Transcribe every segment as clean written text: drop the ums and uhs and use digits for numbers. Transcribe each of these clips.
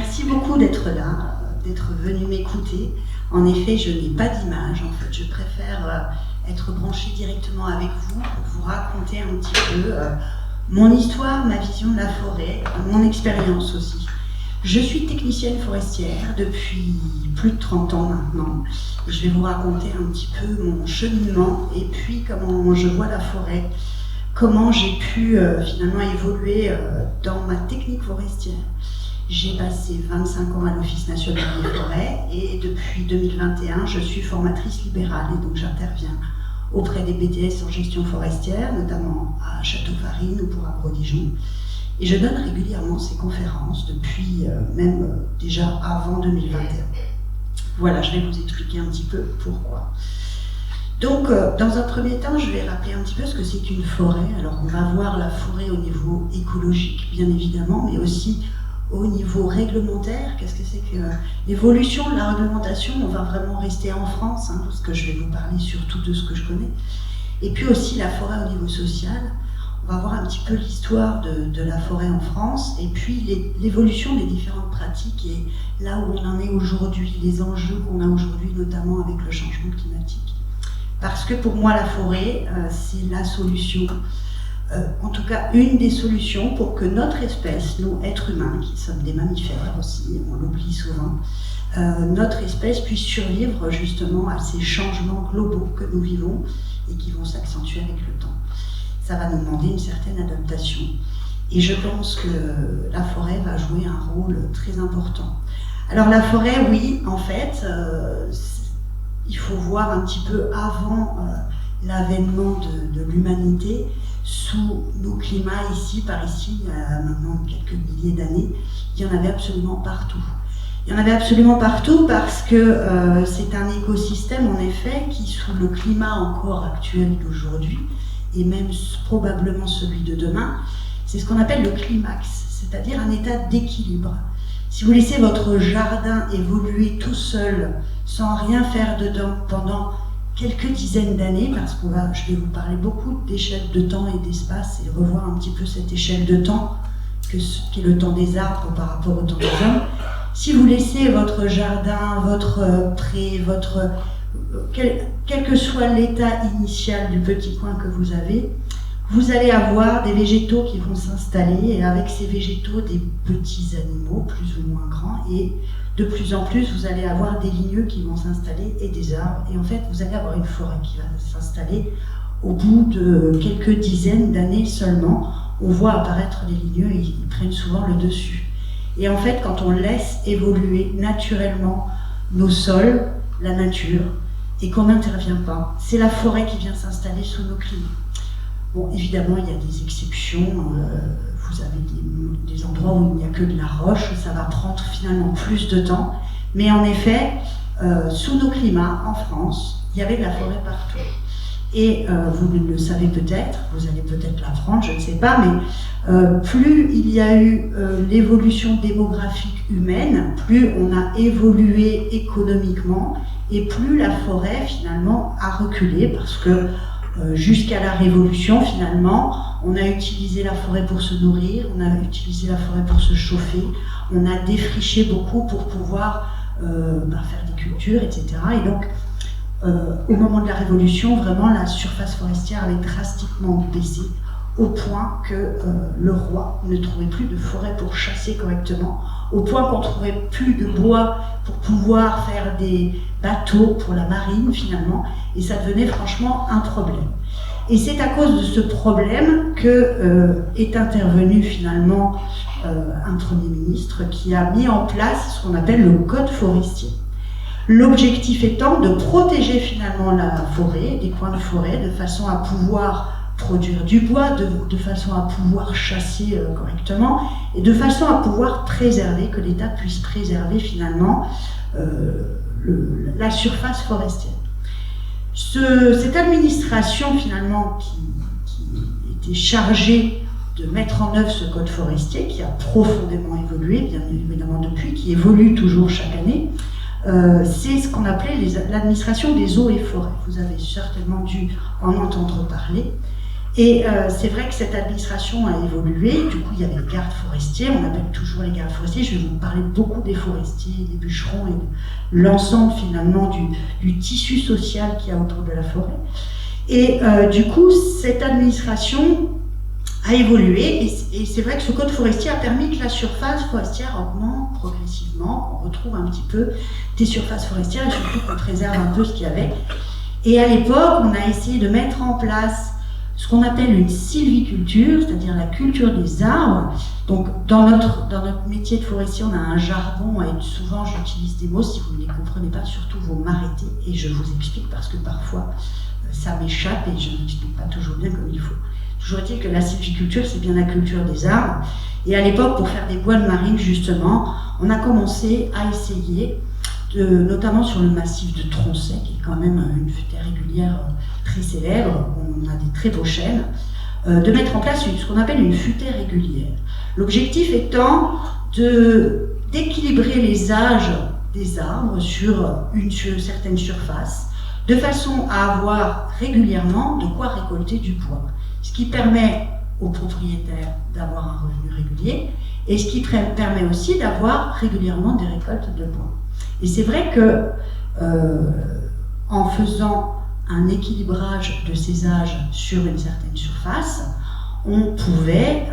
Merci beaucoup d'être là, d'être venu m'écouter. En effet, je n'ai pas d'image. En fait, je préfère être branchée directement avec vous pour vous raconter un petit peu mon histoire, ma vision de la forêt, mon expérience aussi. Je suis technicienne forestière depuis plus de 30 ans maintenant. Je vais vous raconter un petit peu mon cheminement et puis comment je vois la forêt, comment j'ai pu finalement évoluer dans ma technique forestière. J'ai passé 25 ans à l'Office national des forêts et depuis 2021, je suis formatrice libérale et donc j'interviens auprès des BTS en gestion forestière, notamment à Château-Farine ou pour Agro-Dijon. Et je donne régulièrement ces conférences depuis même déjà avant 2021. Voilà, je vais vous expliquer un petit peu pourquoi. Donc, dans un premier temps, je vais rappeler un petit peu ce que c'est qu'une forêt. Alors, on va voir la forêt au niveau écologique, bien évidemment, mais aussi au niveau réglementaire. Qu'est-ce que c'est que l'évolution de la réglementation? On va vraiment rester en France, parce que je vais vous parler surtout de ce que je connais. Et puis aussi la forêt au niveau social. On va voir un petit peu l'histoire de la forêt en France et puis l'évolution des différentes pratiques et là où on en est aujourd'hui, les enjeux qu'on a aujourd'hui, notamment avec le changement climatique. Parce que pour moi, la forêt, c'est la solution, en tout cas une des solutions pour que notre espèce, nous, êtres humains, qui sommes des mammifères aussi, on l'oublie souvent, notre espèce puisse survivre justement à ces changements globaux que nous vivons et qui vont s'accentuer avec le temps. Ça va nous demander une certaine adaptation. Et je pense que la forêt va jouer un rôle très important. Alors la forêt, oui, en fait, il faut voir un petit peu avant l'avènement de l'humanité, sous nos climats ici, par ici, il y a maintenant quelques milliers d'années, il y en avait absolument partout. Il y en avait absolument partout parce que c'est un écosystème, en effet, qui, sous le climat encore actuel d'aujourd'hui, et même probablement celui de demain, c'est ce qu'on appelle le climax, c'est-à-dire un état d'équilibre. Si vous laissez votre jardin évoluer tout seul, sans rien faire dedans pendant quelques dizaines d'années, parce que je vais vous parler beaucoup d'échelle de temps et d'espace, et revoir un petit peu cette échelle de temps, qui est le temps des arbres par rapport au temps des hommes. Si vous laissez votre jardin, votre pré, quel que soit l'état initial du petit coin que vous avez, vous allez avoir des végétaux qui vont s'installer et avec ces végétaux des petits animaux plus ou moins grands et de plus en plus vous allez avoir des ligneux qui vont s'installer et des arbres et en fait vous allez avoir une forêt qui va s'installer au bout de quelques dizaines d'années seulement. On voit apparaître les ligneux et ils prennent souvent le dessus. Et en fait quand on laisse évoluer naturellement nos sols, la nature, et qu'on n'intervient pas, c'est la forêt qui vient s'installer sous nos climats. Bon, évidemment, il y a des exceptions, vous avez des endroits où il n'y a que de la roche, ça va prendre finalement plus de temps, mais en effet, sous nos climats, en France, il y avait de la forêt partout. Et vous le savez peut-être, vous allez peut-être l'apprendre, je ne sais pas, mais plus il y a eu l'évolution démographique humaine, plus on a évolué économiquement, et plus la forêt finalement a reculé, parce que jusqu'à la Révolution finalement, on a utilisé la forêt pour se nourrir, on a utilisé la forêt pour se chauffer, on a défriché beaucoup pour pouvoir faire des cultures, etc. Et donc, au moment de la Révolution, vraiment la surface forestière avait drastiquement baissé, au point que le roi ne trouvait plus de forêt pour chasser correctement, au point qu'on ne trouvait plus de bois pour pouvoir faire des bateaux pour la marine finalement, et ça devenait franchement un problème. Et c'est à cause de ce problème que est intervenu finalement un Premier ministre qui a mis en place ce qu'on appelle le Code forestier. L'objectif étant de protéger finalement la forêt, des coins de forêt, de façon à pouvoir produire du bois, de façon à pouvoir chasser correctement et de façon à pouvoir préserver, que l'État puisse préserver finalement la surface forestière. Cette administration finalement qui était chargée de mettre en œuvre ce code forestier, qui a profondément évolué bien évidemment depuis, qui évolue toujours chaque année, c'est ce qu'on appelait l'administration des eaux et forêts. Vous avez certainement dû en entendre parler. Et c'est vrai que cette administration a évolué. Du coup, il y avait les gardes forestiers, on appelle toujours les gardes forestiers. Je vais vous parler beaucoup des forestiers, des bûcherons et de l'ensemble finalement du tissu social qu'il y a autour de la forêt. Et du coup, cette administration a évolué, et c'est vrai que ce code forestier a permis que la surface forestière augmente progressivement, qu'on retrouve un petit peu des surfaces forestières, et surtout qu'on préserve un peu ce qu'il y avait. Et à l'époque, on a essayé de mettre en place ce qu'on appelle une sylviculture, c'est-à-dire la culture des arbres. Donc dans notre métier de forestier, on a un jargon, et souvent j'utilise des mots, si vous ne les comprenez pas, surtout vous m'arrêtez, et je vous explique parce que parfois ça m'échappe et je n'explique pas toujours bien comme il faut. Toujours est-il que la sylviculture, c'est bien la culture des arbres. Et à l'époque, pour faire des bois de marine, justement, on a commencé à essayer, notamment sur le massif de Tronchet, qui est quand même une futaie régulière très célèbre, on a des très beaux chênes, de mettre en place ce qu'on appelle une futaie régulière. L'objectif étant d'équilibrer les âges des arbres sur une certaine surface, de façon à avoir régulièrement de quoi récolter du bois. Ce qui permet aux propriétaires d'avoir un revenu régulier, et ce qui permet aussi d'avoir régulièrement des récoltes de bois. Et c'est vrai que en faisant un équilibrage de ces âges sur une certaine surface, on pouvait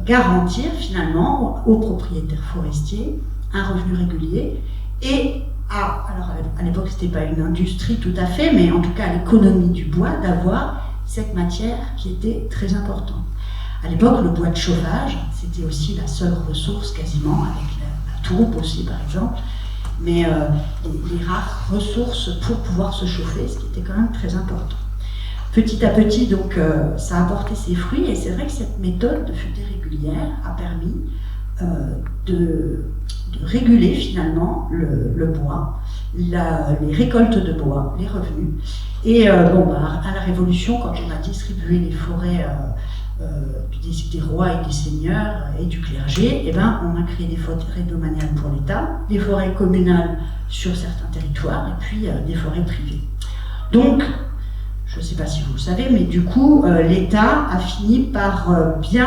garantir finalement aux propriétaires forestiers un revenu régulier et alors à l'époque c'était pas une industrie tout à fait, mais en tout cas à l'économie du bois, d'avoir cette matière qui était très importante. À l'époque, le bois de chauffage, c'était aussi la seule ressource quasiment, avec la tourbe aussi par exemple, mais les rares ressources pour pouvoir se chauffer, ce qui était quand même très important. Petit à petit, donc, ça a apporté ses fruits, et c'est vrai que cette méthode de futaie régulière a permis de réguler finalement le bois, les récoltes de bois, les revenus. Et à la Révolution, quand on a distribué les forêts des rois et des seigneurs et du clergé, on a créé des forêts domaniales pour l'État, des forêts communales sur certains territoires, et puis des forêts privées. Donc, je ne sais pas si vous le savez, mais du coup, l'État a fini par bien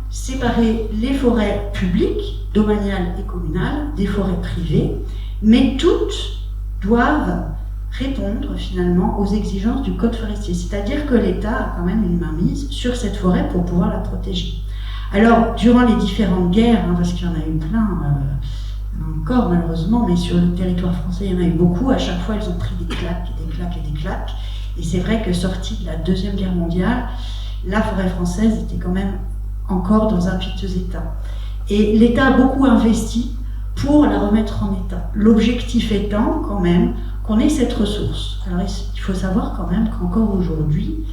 séparer les forêts publiques, domaniales et communales, des forêts privées, mais toutes doivent répondre finalement aux exigences du code forestier. C'est-à-dire que l'État a quand même une mainmise sur cette forêt pour pouvoir la protéger. Alors, durant les différentes guerres, parce qu'il y en a eu plein, encore malheureusement, mais sur le territoire français, il y en a eu beaucoup, à chaque fois, elles ont pris des claques, et des claques, et des claques. Et c'est vrai que sortie de la Deuxième Guerre mondiale, la forêt française était quand même encore dans un piteux état. Et l'État a beaucoup investi pour la remettre en état. L'objectif étant quand même qu'on ait cette ressource. Alors il faut savoir quand même qu'encore aujourd'hui,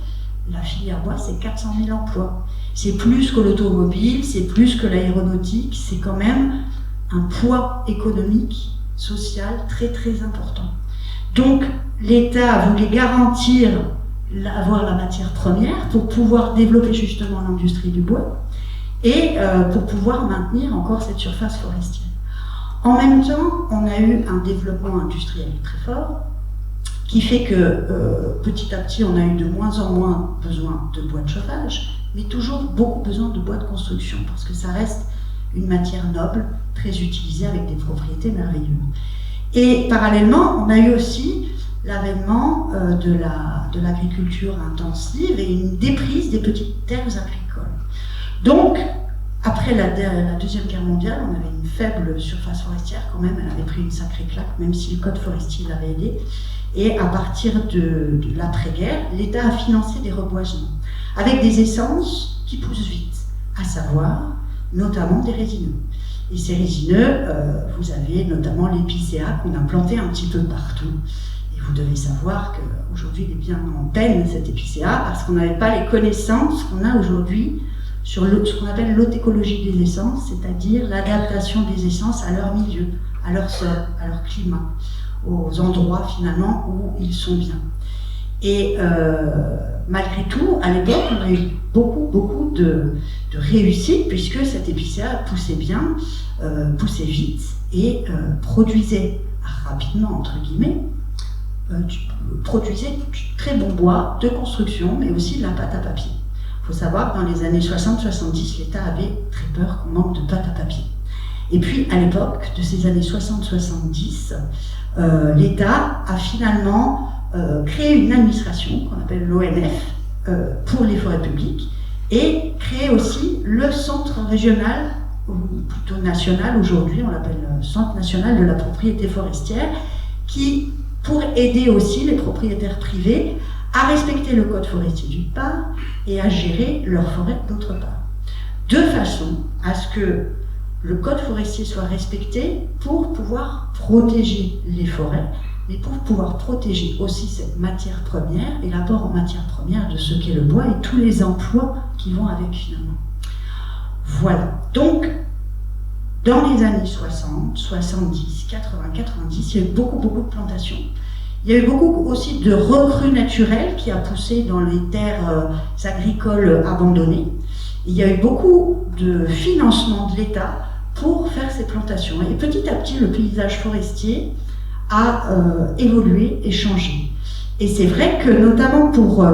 la filière bois, c'est 400 000 emplois. C'est plus que l'automobile, c'est plus que l'aéronautique, c'est quand même un poids économique, social très très important. Donc l'État voulait garantir avoir la matière première pour pouvoir développer justement l'industrie du bois et pour pouvoir maintenir encore cette surface forestière. En même temps, on a eu un développement industriel très fort qui fait que petit à petit, on a eu de moins en moins besoin de bois de chauffage, mais toujours beaucoup besoin de bois de construction, parce que ça reste une matière noble, très utilisée avec des propriétés merveilleuses. Et parallèlement, on a eu aussi l'avènement de l'agriculture intensive et une déprise des petites terres agricoles. Donc, après la Deuxième Guerre mondiale, on avait une faible surface forestière quand même, elle avait pris une sacrée claque, même si le code forestier l'avait aidé. Et à partir de l'après-guerre, l'État a financé des reboisements, avec des essences qui poussent vite, à savoir notamment des résineux. Et ces résineux, vous avez notamment l'épicéa qu'on a planté un petit peu partout. Et vous devez savoir qu'aujourd'hui, il est bien en peine cet épicéa, parce qu'on n'avait pas les connaissances qu'on a aujourd'hui sur ce qu'on appelle l'autécologie des essences, c'est-à-dire l'adaptation des essences à leur milieu, à leur sol, à leur climat, aux endroits finalement où ils sont bien. Et malgré tout, à l'époque, on a eu beaucoup de réussite, puisque cet épicéa poussait bien, poussait vite et produisait rapidement, entre guillemets, produisait du très bon bois de construction, mais aussi de la pâte à papier. Il faut savoir que dans les années 60-70, l'État avait très peur qu'on manque de pâte à papier. Et puis, à l'époque de ces années 60-70, l'État a finalement créé une administration qu'on appelle l'ONF pour les forêts publiques et créé aussi le centre régional, ou plutôt national aujourd'hui, on l'appelle Centre national de la propriété forestière, qui, pour aider aussi les propriétaires privés à respecter le code forestier d'une part et à gérer leurs forêts d'autre part. De façon à ce que le code forestier soit respecté pour pouvoir protéger les forêts, mais pour pouvoir protéger aussi cette matière première et l'apport en matière première de ce qu'est le bois et tous les emplois qui vont avec finalement. Voilà. Donc, dans les années 60, 70, 80, 90, il y a eu beaucoup de plantations. Il y a eu beaucoup aussi de recrues naturelles qui a poussé dans les terres agricoles abandonnées. Il y a eu beaucoup de financement de l'État pour faire ces plantations. Et petit à petit, le paysage forestier a évolué et changé. Et c'est vrai que notamment pour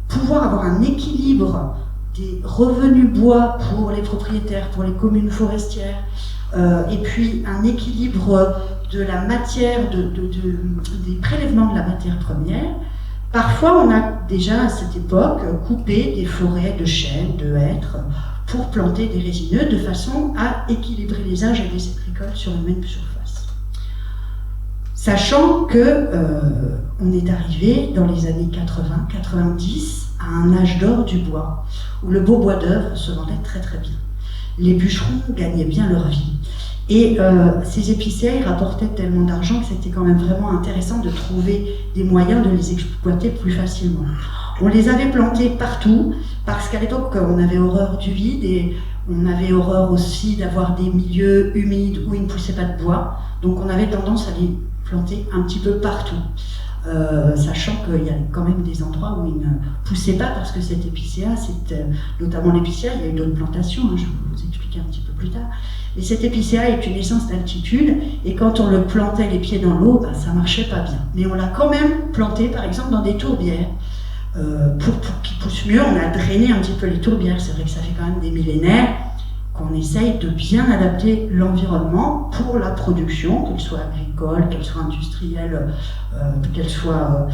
pouvoir avoir un équilibre des revenus bois pour les propriétaires, pour les communes forestières, et puis un équilibre de la matière, des prélèvements de la matière première, parfois on a déjà à cette époque coupé des forêts de chênes, de hêtres, pour planter des résineux de façon à équilibrer les âges et les agricoles sur une même surface. Sachant que on est arrivé dans les années 80-90 à un âge d'or du bois, où le beau bois d'œuvre se vendait très très bien. Les bûcherons gagnaient bien leur vie. Et ces épicéas rapportaient tellement d'argent que c'était quand même vraiment intéressant de trouver des moyens de les exploiter plus facilement. On les avait plantés partout, parce qu'à l'époque, on avait horreur du vide et on avait horreur aussi d'avoir des milieux humides où il ne poussait pas de bois. Donc on avait tendance à les planter un petit peu partout. Sachant qu'il y a quand même des endroits où il ne poussait pas parce que cet épicéa, notamment l'épicéa, il y a eu d'autres plantations, hein, je vais vous expliquer un petit peu plus tard. Et cet épicéa est une essence d'altitude et quand on le plantait les pieds dans l'eau, ben, ça marchait pas bien. Mais on l'a quand même planté par exemple dans des tourbières. Pour qu'il pousse mieux, on a drainé un petit peu les tourbières. C'est vrai que ça fait quand même des millénaires qu'on essaye de bien adapter l'environnement pour la production, qu'elle soit agricole, qu'elle soit industrielle, qu'elle soit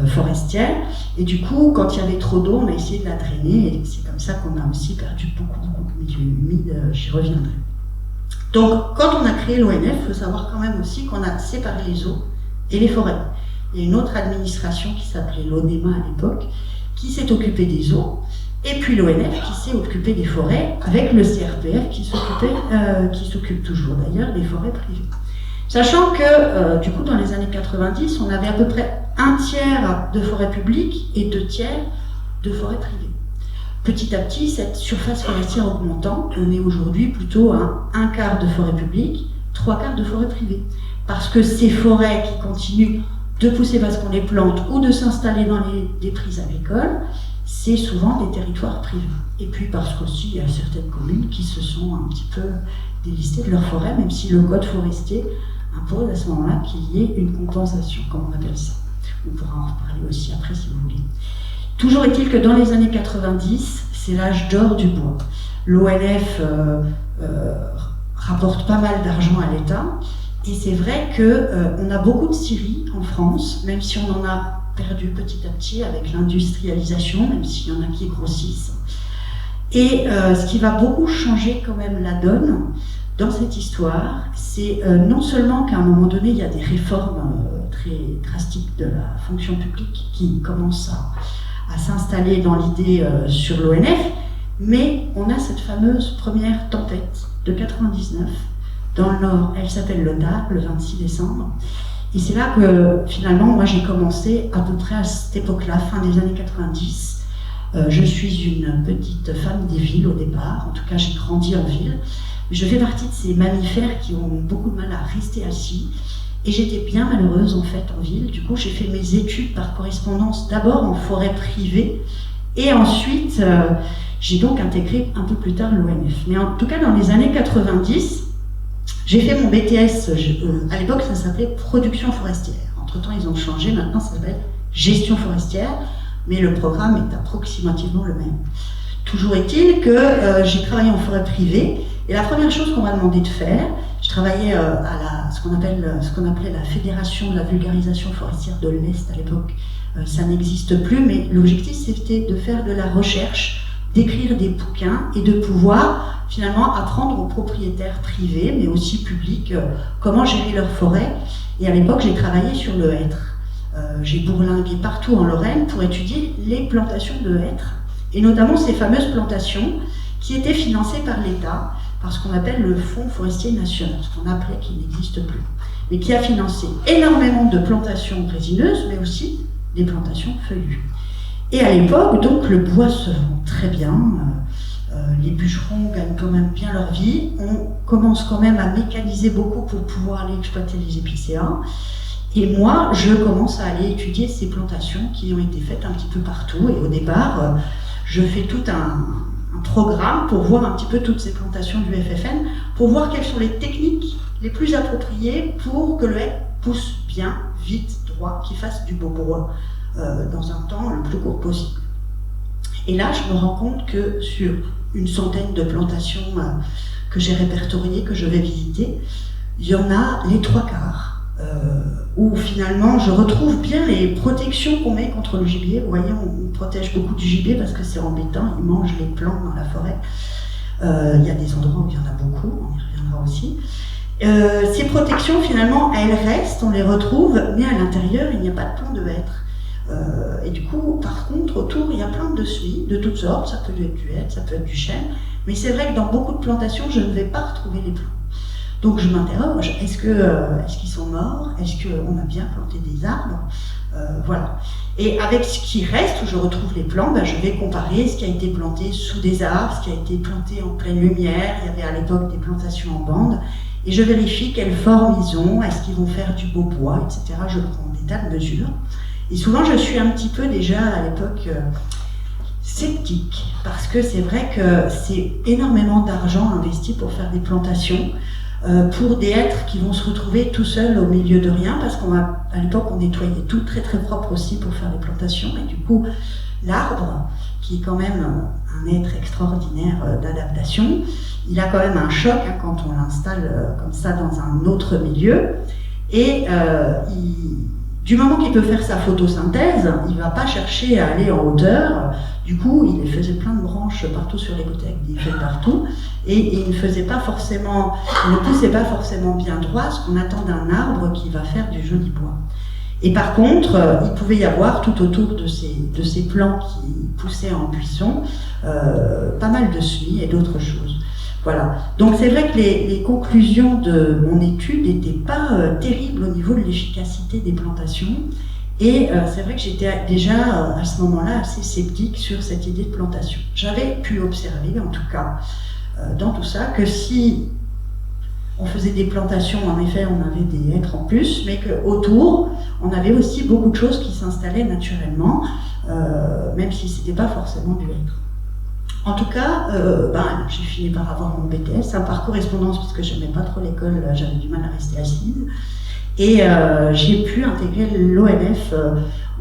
forestière. Et du coup, quand il y avait trop d'eau, on a essayé de la drainer, et c'est comme ça qu'on a aussi perdu beaucoup de milieux humides, j'y reviendrai. Donc, quand on a créé l'ONF, il faut savoir quand même aussi qu'on a séparé les eaux et les forêts. Il y a une autre administration qui s'appelait l'ONEMA à l'époque, qui s'est occupée des eaux, et puis l'ONF qui s'est occupé des forêts, avec le CRPF qui s'occupe toujours d'ailleurs des forêts privées. Sachant que, du coup, dans les années 90, on avait à peu près un tiers de forêts publiques et 2 tiers de forêts privées. Petit à petit, cette surface forestière augmentant, on est aujourd'hui plutôt à 1/4 de forêts publiques, 3/4 de forêts privées. Parce que ces forêts qui continuent de pousser parce qu'on les plante ou de s'installer dans des prises agricoles, c'est souvent des territoires privés. Et puis parce qu'aussi, il y a certaines communes qui se sont un petit peu délistées de leurs forêts, même si le code forestier impose à ce moment-là qu'il y ait une compensation, comme on appelle ça. On pourra en reparler aussi après si vous voulez. Toujours est-il que dans les années 90, c'est l'âge d'or du bois. L'ONF rapporte pas mal d'argent à l'État, et c'est vrai qu'on a beaucoup de scieries en France, même si on en a perdu petit à petit avec l'industrialisation, même s'il y en a qui grossissent. Et ce qui va beaucoup changer quand même la donne dans cette histoire, c'est non seulement qu'à un moment donné, il y a des réformes très drastiques de la fonction publique qui commencent à s'installer dans l'idée sur l'ONF, mais on a cette fameuse première tempête de 99 dans le Nord. Elle s'appelle le DAR, le 26 décembre. Et c'est là que finalement, moi j'ai commencé à peu près à cette époque-là, fin des années 90. Je suis une petite femme des villes au départ, en tout cas j'ai grandi en ville. Je fais partie de ces mammifères qui ont beaucoup de mal à rester assis. Et j'étais bien malheureuse en fait en ville. Du coup, j'ai fait mes études par correspondance d'abord en forêt privée et ensuite j'ai donc intégré un peu plus tard l'ONF. Mais en tout cas, dans les années 90, j'ai fait mon BTS. À l'époque, ça s'appelait production forestière. Entre-temps, ils ont changé. Maintenant, ça s'appelle gestion forestière. Mais le programme est approximativement le même. Toujours est-il que j'ai travaillé en forêt privée, et la première chose qu'on m'a demandé de faire, je travaillais à ce qu'on appelait la Fédération de la vulgarisation forestière de l'Est à l'époque. Ça n'existe plus, mais l'objectif c'était de faire de la recherche, d'écrire des bouquins et de pouvoir finalement apprendre aux propriétaires privés, mais aussi publics, comment gérer leur forêt. Et à l'époque, j'ai travaillé sur le hêtre. J'ai bourlingué partout en Lorraine pour étudier les plantations de hêtres, et notamment ces fameuses plantations qui étaient financées par l'État, par ce qu'on appelle le Fonds forestier national, ce qu'on appelait, qui n'existe plus, mais qui a financé énormément de plantations résineuses, mais aussi des plantations feuillues. Et à l'époque, donc, le bois se vend très bien, les bûcherons gagnent quand même bien leur vie, on commence quand même à mécaniser beaucoup pour pouvoir aller exploiter les épicéas, et moi, je commence à aller étudier ces plantations qui ont été faites un petit peu partout, et au départ, je fais tout un programme pour voir un petit peu toutes ces plantations du FFN, pour voir quelles sont les techniques les plus appropriées pour que le hêtre pousse bien, vite, droit, qu'il fasse du beau bois dans un temps le plus court possible. Et là, je me rends compte que sur une centaine de plantations que j'ai répertoriées, que je vais visiter, il y en a les 3/4 où finalement je retrouve bien les protections qu'on met contre le gibier. Vous voyez, on protège beaucoup du gibier parce que c'est embêtant, il mange les plantes dans la forêt. Il y a des endroits où il y en a beaucoup, on y reviendra aussi. Ces protections, finalement, elles restent, on les retrouve, mais à l'intérieur, il n'y a pas de plan de hêtre. Et du coup, par contre, autour, il y a plein de suies, de toutes sortes, ça peut être du hêtre, ça peut être du chêne, mais c'est vrai que dans beaucoup de plantations, je ne vais pas retrouver les plants. Donc je m'interroge, est-ce qu'ils sont morts? Est-ce qu'on a bien planté des arbres? Voilà. Et avec ce qui reste, où je retrouve les plants, je vais comparer ce qui a été planté sous des arbres, ce qui a été planté en pleine lumière. Il y avait à l'époque des plantations en bande, et je vérifie quelle forme ils ont, est-ce qu'ils vont faire du beau bois, etc. Je prends des tas de mesures. Et souvent, je suis un petit peu déjà à l'époque sceptique, parce que c'est vrai que c'est énormément d'argent investi pour faire des plantations, pour des hêtres qui vont se retrouver tout seuls au milieu de rien, parce qu'à l'époque on nettoyait tout très très propre aussi pour faire des plantations, et du coup l'arbre, qui est quand même un être extraordinaire d'adaptation, il a quand même un choc quand on l'installe comme ça dans un autre milieu, et du moment qu'il peut faire sa photosynthèse, il ne va pas chercher à aller en hauteur. Du coup, il faisait plein de branches partout sur les côtés avec des feuilles partout, et il ne poussait pas forcément bien droit, ce qu'on attend d'un arbre qui va faire du joli bois. Et par contre, il pouvait y avoir tout autour de ces plants qui poussaient en buisson, pas mal de suies et d'autres choses. Voilà. Donc c'est vrai que les conclusions de mon étude n'étaient pas terribles au niveau de l'efficacité des plantations, et c'est vrai que j'étais déjà à ce moment-là assez sceptique sur cette idée de plantation. J'avais pu observer, en tout cas, dans tout ça, que si on faisait des plantations, en effet, on avait des hêtres en plus, mais qu'autour, on avait aussi beaucoup de choses qui s'installaient naturellement, même si ce n'était pas forcément du hêtre. En tout cas, j'ai fini par avoir mon BTS, un par correspondance, parce que je n'aimais pas trop l'école, j'avais du mal à rester assise. Et j'ai pu intégrer l'ONF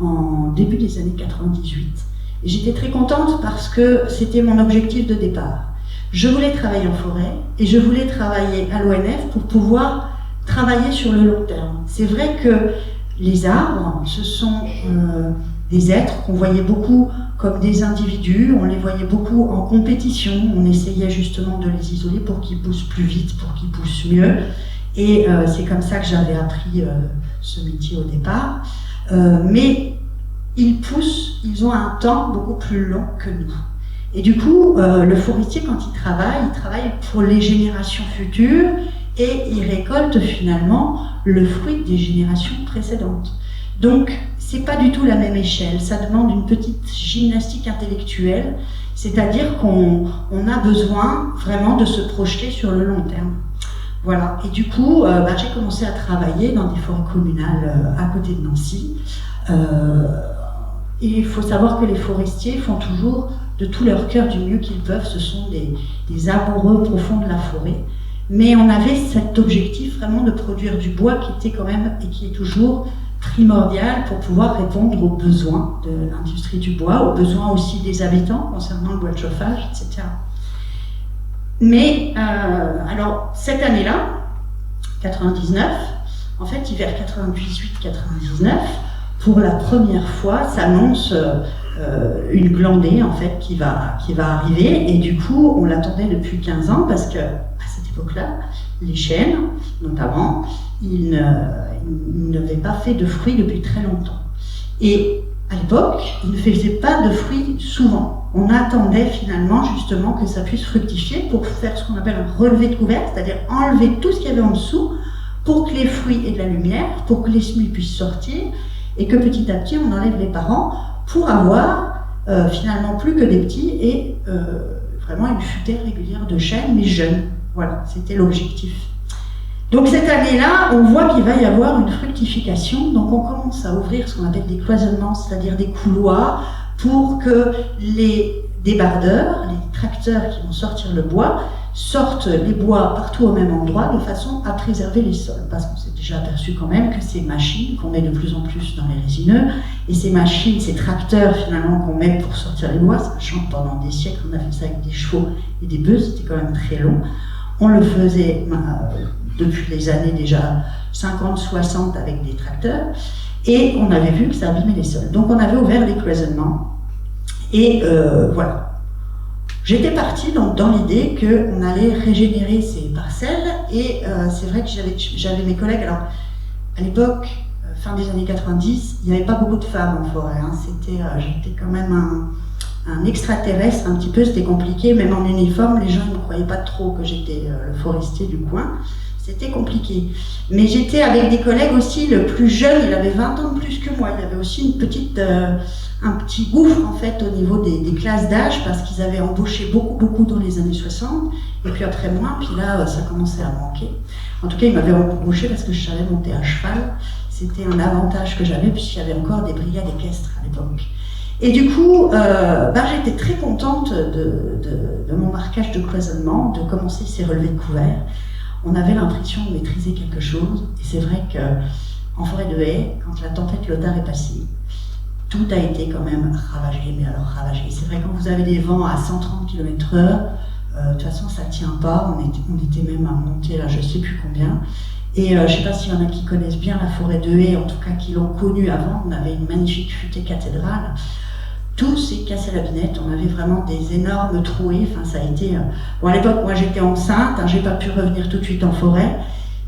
en début des années 98. Et j'étais très contente parce que c'était mon objectif de départ. Je voulais travailler en forêt et je voulais travailler à l'ONF pour pouvoir travailler sur le long terme. C'est vrai que les arbres, ce sont des êtres qu'on voyait beaucoup comme des individus, on les voyait beaucoup en compétition, on essayait justement de les isoler pour qu'ils poussent plus vite, pour qu'ils poussent mieux. Et c'est comme ça que j'avais appris ce métier au départ. Mais ils poussent, ils ont un temps beaucoup plus long que nous. Et du coup, le forestier, quand il travaille pour les générations futures, et il récolte finalement le fruit des générations précédentes. Donc, c'est pas du tout la même échelle, ça demande une petite gymnastique intellectuelle, c'est-à-dire qu'on a besoin vraiment de se projeter sur le long terme. Voilà, et du coup, j'ai commencé à travailler dans des forêts communales à côté de Nancy. Et il faut savoir que les forestiers font toujours de tout leur cœur du mieux qu'ils peuvent, ce sont des amoureux profonds de la forêt. Mais on avait cet objectif vraiment de produire du bois qui était quand même, et qui est toujours, primordial pour pouvoir répondre aux besoins de l'industrie du bois, aux besoins aussi des habitants concernant le bois de chauffage, etc. Mais, alors, cette année-là, 99, en fait, hiver 98-99, pour la première fois, s'annonce une glandée, en fait, qui va arriver, et du coup, on l'attendait depuis 15 ans, parce que, à cette époque-là, les chênes, notamment, ils n'avaient pas fait de fruits depuis très longtemps. Et à l'époque, ils ne faisaient pas de fruits souvent. On attendait finalement justement que ça puisse fructifier pour faire ce qu'on appelle un relevé de couvercle, c'est-à-dire enlever tout ce qu'il y avait en dessous pour que les fruits aient de la lumière, pour que les semis puissent sortir et que petit à petit on enlève les parents pour avoir finalement plus que des petits et vraiment une futaie régulière de chênes, mais jeunes. Voilà, c'était l'objectif. Donc cette année-là, on voit qu'il va y avoir une fructification, donc on commence à ouvrir ce qu'on appelle des cloisonnements, c'est-à-dire des couloirs, pour que les débardeurs, les tracteurs qui vont sortir le bois, sortent les bois partout au même endroit, de façon à préserver les sols. Parce qu'on s'est déjà aperçu quand même que ces machines qu'on met de plus en plus dans les résineux, et ces machines, ces tracteurs finalement qu'on met pour sortir les bois, sachant que pendant des siècles on a fait ça avec des chevaux et des bœufs, c'était quand même très long. On le faisait depuis les années déjà 50-60 avec des tracteurs, et on avait vu que ça abîmait les sols. Donc on avait ouvert les cloisonnements, et voilà. J'étais partie donc dans l'idée qu'on allait régénérer ces parcelles, et c'est vrai que j'avais mes collègues, alors à l'époque, fin des années 90, il n'y avait pas beaucoup de femmes en forêt, hein. J'étais quand même un extraterrestre un petit peu, c'était compliqué, même en uniforme, les gens ne me croyaient pas trop que j'étais le forestier du coin. C'était compliqué. Mais j'étais avec des collègues aussi, le plus jeune, il avait 20 ans de plus que moi. Il avait aussi un petit gouffre en fait au niveau des classes d'âge parce qu'ils avaient embauché beaucoup dans les années 60 et puis après moins, puis là ça commençait à manquer. En tout cas, ils m'avaient embauché parce que je savais monter à cheval. C'était un avantage que j'avais puisqu'il y avait encore des brigades équestres à l'époque. Et du coup, j'étais très contente de mon marquage de cloisonnement, de commencer ces relevés de couverts. On avait l'impression de maîtriser quelque chose, et c'est vrai qu'en forêt de haies, quand la tempête Lothar est passée, tout a été quand même ravagé, mais alors ravagé. C'est vrai quand vous avez des vents à 130 km/h, de toute façon ça tient pas, on était même à monter là je sais plus combien. Et je sais pas s'il y en a qui connaissent bien la forêt de haies, en tout cas qui l'ont connue avant, on avait une magnifique futaie cathédrale. Tout s'est cassé la binette, on avait vraiment des énormes trouées, enfin ça a été... Bon à l'époque, moi j'étais enceinte, hein, j'ai pas pu revenir tout de suite en forêt.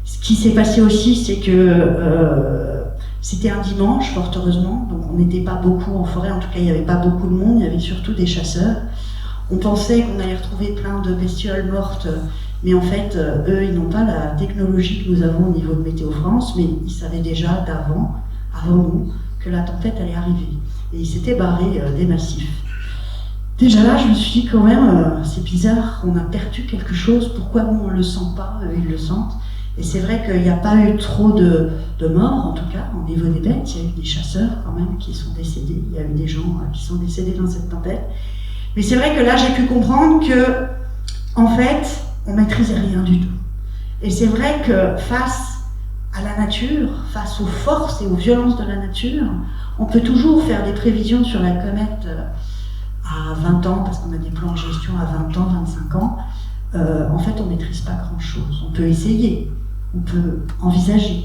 Ce qui s'est passé aussi, c'est que c'était un dimanche, fort heureusement, donc on n'était pas beaucoup en forêt, en tout cas il n'y avait pas beaucoup de monde, il y avait surtout des chasseurs. On pensait qu'on allait retrouver plein de bestioles mortes, mais en fait, eux, ils n'ont pas la technologie que nous avons au niveau de Météo France, mais ils savaient déjà avant nous, que la tempête allait arriver. Et ils s'étaient barrés des massifs. Déjà là, je me suis dit quand même, c'est bizarre, on a perdu quelque chose, pourquoi nous on ne le sent pas, eux ils le sentent. Et c'est vrai qu'il n'y a pas eu trop de morts, en tout cas, au niveau des bêtes, il y a eu des chasseurs quand même qui sont décédés, il y a eu des gens qui sont décédés dans cette tempête. Mais c'est vrai que là, j'ai pu comprendre que, en fait, on ne maîtrisait rien du tout. Et c'est vrai que face à la nature, face aux forces et aux violences de la nature, on peut toujours faire des prévisions sur la comète à 20 ans, parce qu'on a des plans de gestion à 20 ans, 25 ans. En fait, on ne maîtrise pas grand-chose. On peut essayer, on peut envisager.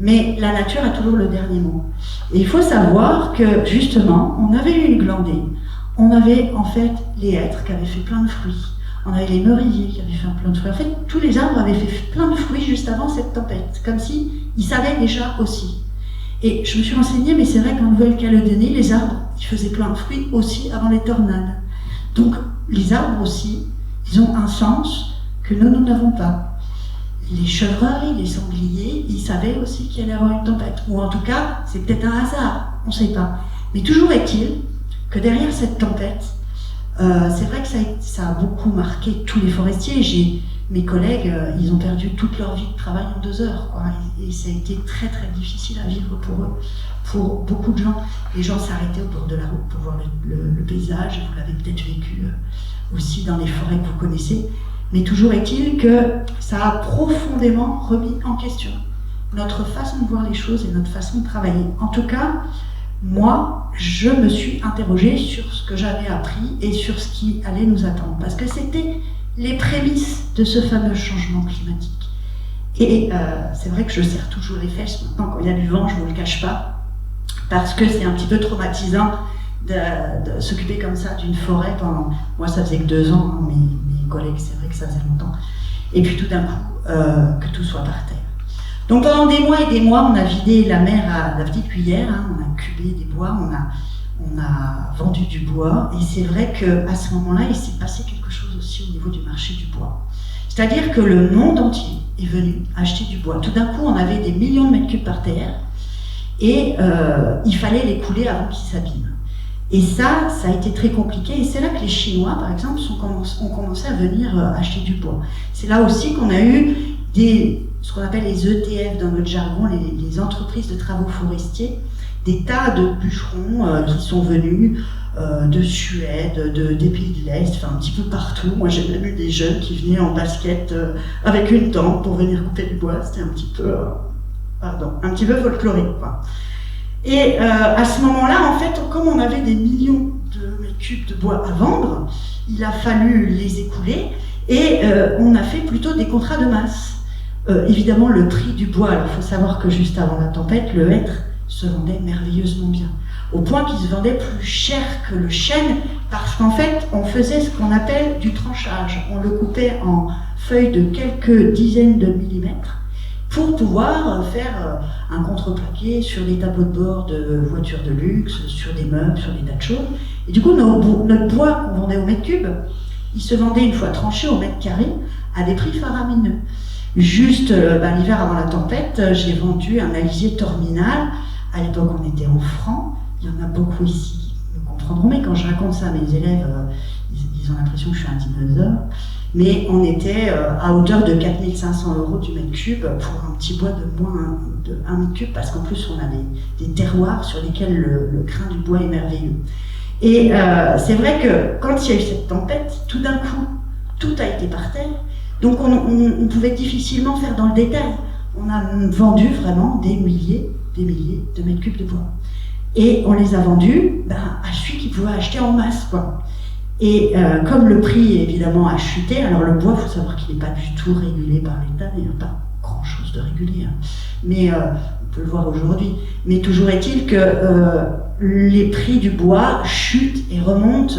Mais la nature a toujours le dernier mot. Et il faut savoir que, justement, on avait eu une glandée. On avait, en fait, les hêtres qui avaient fait plein de fruits. On avait les mûriers qui avaient fait plein de fruits. En fait, tous les arbres avaient fait plein de fruits juste avant cette tempête. Comme si ils savaient déjà aussi. Et je me suis renseignée, mais c'est vrai qu'en Nouvelle-Calédonie, les arbres, ils faisaient plein de fruits aussi avant les tornades. Donc, les arbres aussi, ils ont un sens que nous n'avons pas. Les chevreuils, les sangliers, ils savaient aussi qu'il allait y avoir une tempête. Ou en tout cas, c'est peut-être un hasard, on ne sait pas. Mais toujours est-il que derrière cette tempête, c'est vrai que ça a beaucoup marqué tous les forestiers. Mes collègues, ils ont perdu toute leur vie de travail en 2 heures, quoi. Et ça a été très très difficile à vivre pour eux, pour beaucoup de gens. Les gens s'arrêtaient au bord de la route pour voir le paysage, vous l'avez peut-être vécu aussi dans les forêts que vous connaissez. Mais toujours est-il que ça a profondément remis en question notre façon de voir les choses et notre façon de travailler. En tout cas, moi, je me suis interrogée sur ce que j'avais appris et sur ce qui allait nous attendre. Parce que c'était les prémices de ce fameux changement climatique. Et c'est vrai que je serre toujours les fesses maintenant quand il y a du vent, je ne vous le cache pas, parce que c'est un petit peu traumatisant de s'occuper comme ça d'une forêt pendant... Moi, ça faisait que 2 ans, hein, mes collègues, c'est vrai que ça faisait longtemps. Et puis tout d'un coup, que tout soit par terre. Donc pendant des mois et des mois, on a vidé la mer à la petite cuillère, hein, on a cubé des bois, on a vendu du bois, et c'est vrai qu'à ce moment-là, il s'est passé quelque chose aussi au niveau du marché du bois. C'est-à-dire que le monde entier est venu acheter du bois. Tout d'un coup, on avait des millions de mètres cubes par terre, et il fallait les couler avant qu'ils s'abîment. Et ça a été très compliqué, et c'est là que les Chinois, par exemple, ont commencé à venir acheter du bois. C'est là aussi qu'on a eu ce qu'on appelle les ETF dans notre jargon, les entreprises de travaux forestiers, des tas de bûcherons qui sont venus de Suède, des pays de l'Est, enfin un petit peu partout. Moi j'ai même eu des jeunes qui venaient en basket avec une tente pour venir couper du bois, c'était un petit peu folklorique, quoi. Et à ce moment-là, en fait, comme on avait des millions de mètres cubes de bois à vendre, il a fallu les écouler et on a fait plutôt des contrats de masse. Évidemment, le prix du bois, il faut savoir que juste avant la tempête, le hêtre se vendait merveilleusement bien, au point qu'il se vendait plus cher que le chêne, parce qu'en fait, on faisait ce qu'on appelle du tranchage. On le coupait en feuilles de quelques dizaines de millimètres pour pouvoir faire un contreplaqué sur des tableaux de bord de voitures de luxe, sur des meubles, sur des tas de choses. Et du coup, notre bois qu'on vendait au mètre cube, il se vendait une fois tranché au mètre carré à des prix faramineux. Juste l'hiver avant la tempête, j'ai vendu un alisier torminal. À l'époque, on était en francs. Il y en a beaucoup ici qui me comprendront, mais quand je raconte ça à mes élèves, ils ont l'impression que je suis un dinosaure. Mais on était à hauteur de 4 500 € du mètre cube pour un petit bois de moins de 1 mètre cube, parce qu'en plus, on a des terroirs sur lesquels le crin du bois est merveilleux. Et c'est vrai que quand il y a eu cette tempête, tout d'un coup, tout a été par terre. Donc on pouvait difficilement faire dans le détail. On a vendu vraiment des milliers de mètres cubes de bois. Et on les a vendus à celui qui pouvait acheter en masse, quoi. Et comme le prix évidemment a chuté, alors le bois, il faut savoir qu'il n'est pas du tout régulé par l'État, il n'y a pas grand chose de régulier, hein. Mais on peut le voir aujourd'hui. Mais toujours est-il que les prix du bois chutent et remontent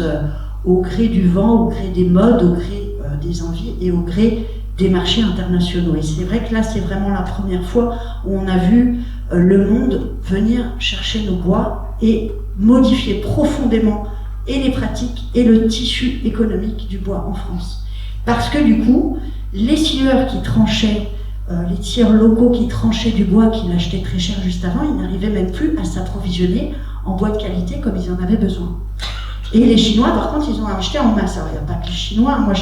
au gré du vent, au gré des modes, au gré des envies et au gré des marchés internationaux. Et c'est vrai que là, c'est vraiment la première fois où on a vu le monde venir chercher nos bois et modifier profondément et les pratiques et le tissu économique du bois en France. Parce que du coup, les scieurs qui tranchaient, les tiers locaux qui tranchaient du bois, qui l'achetaient très cher juste avant, ils n'arrivaient même plus à s'approvisionner en bois de qualité comme ils en avaient besoin. Et les Chinois, par contre, ils ont acheté en masse. Alors, il n'y a pas que les Chinois. Moi,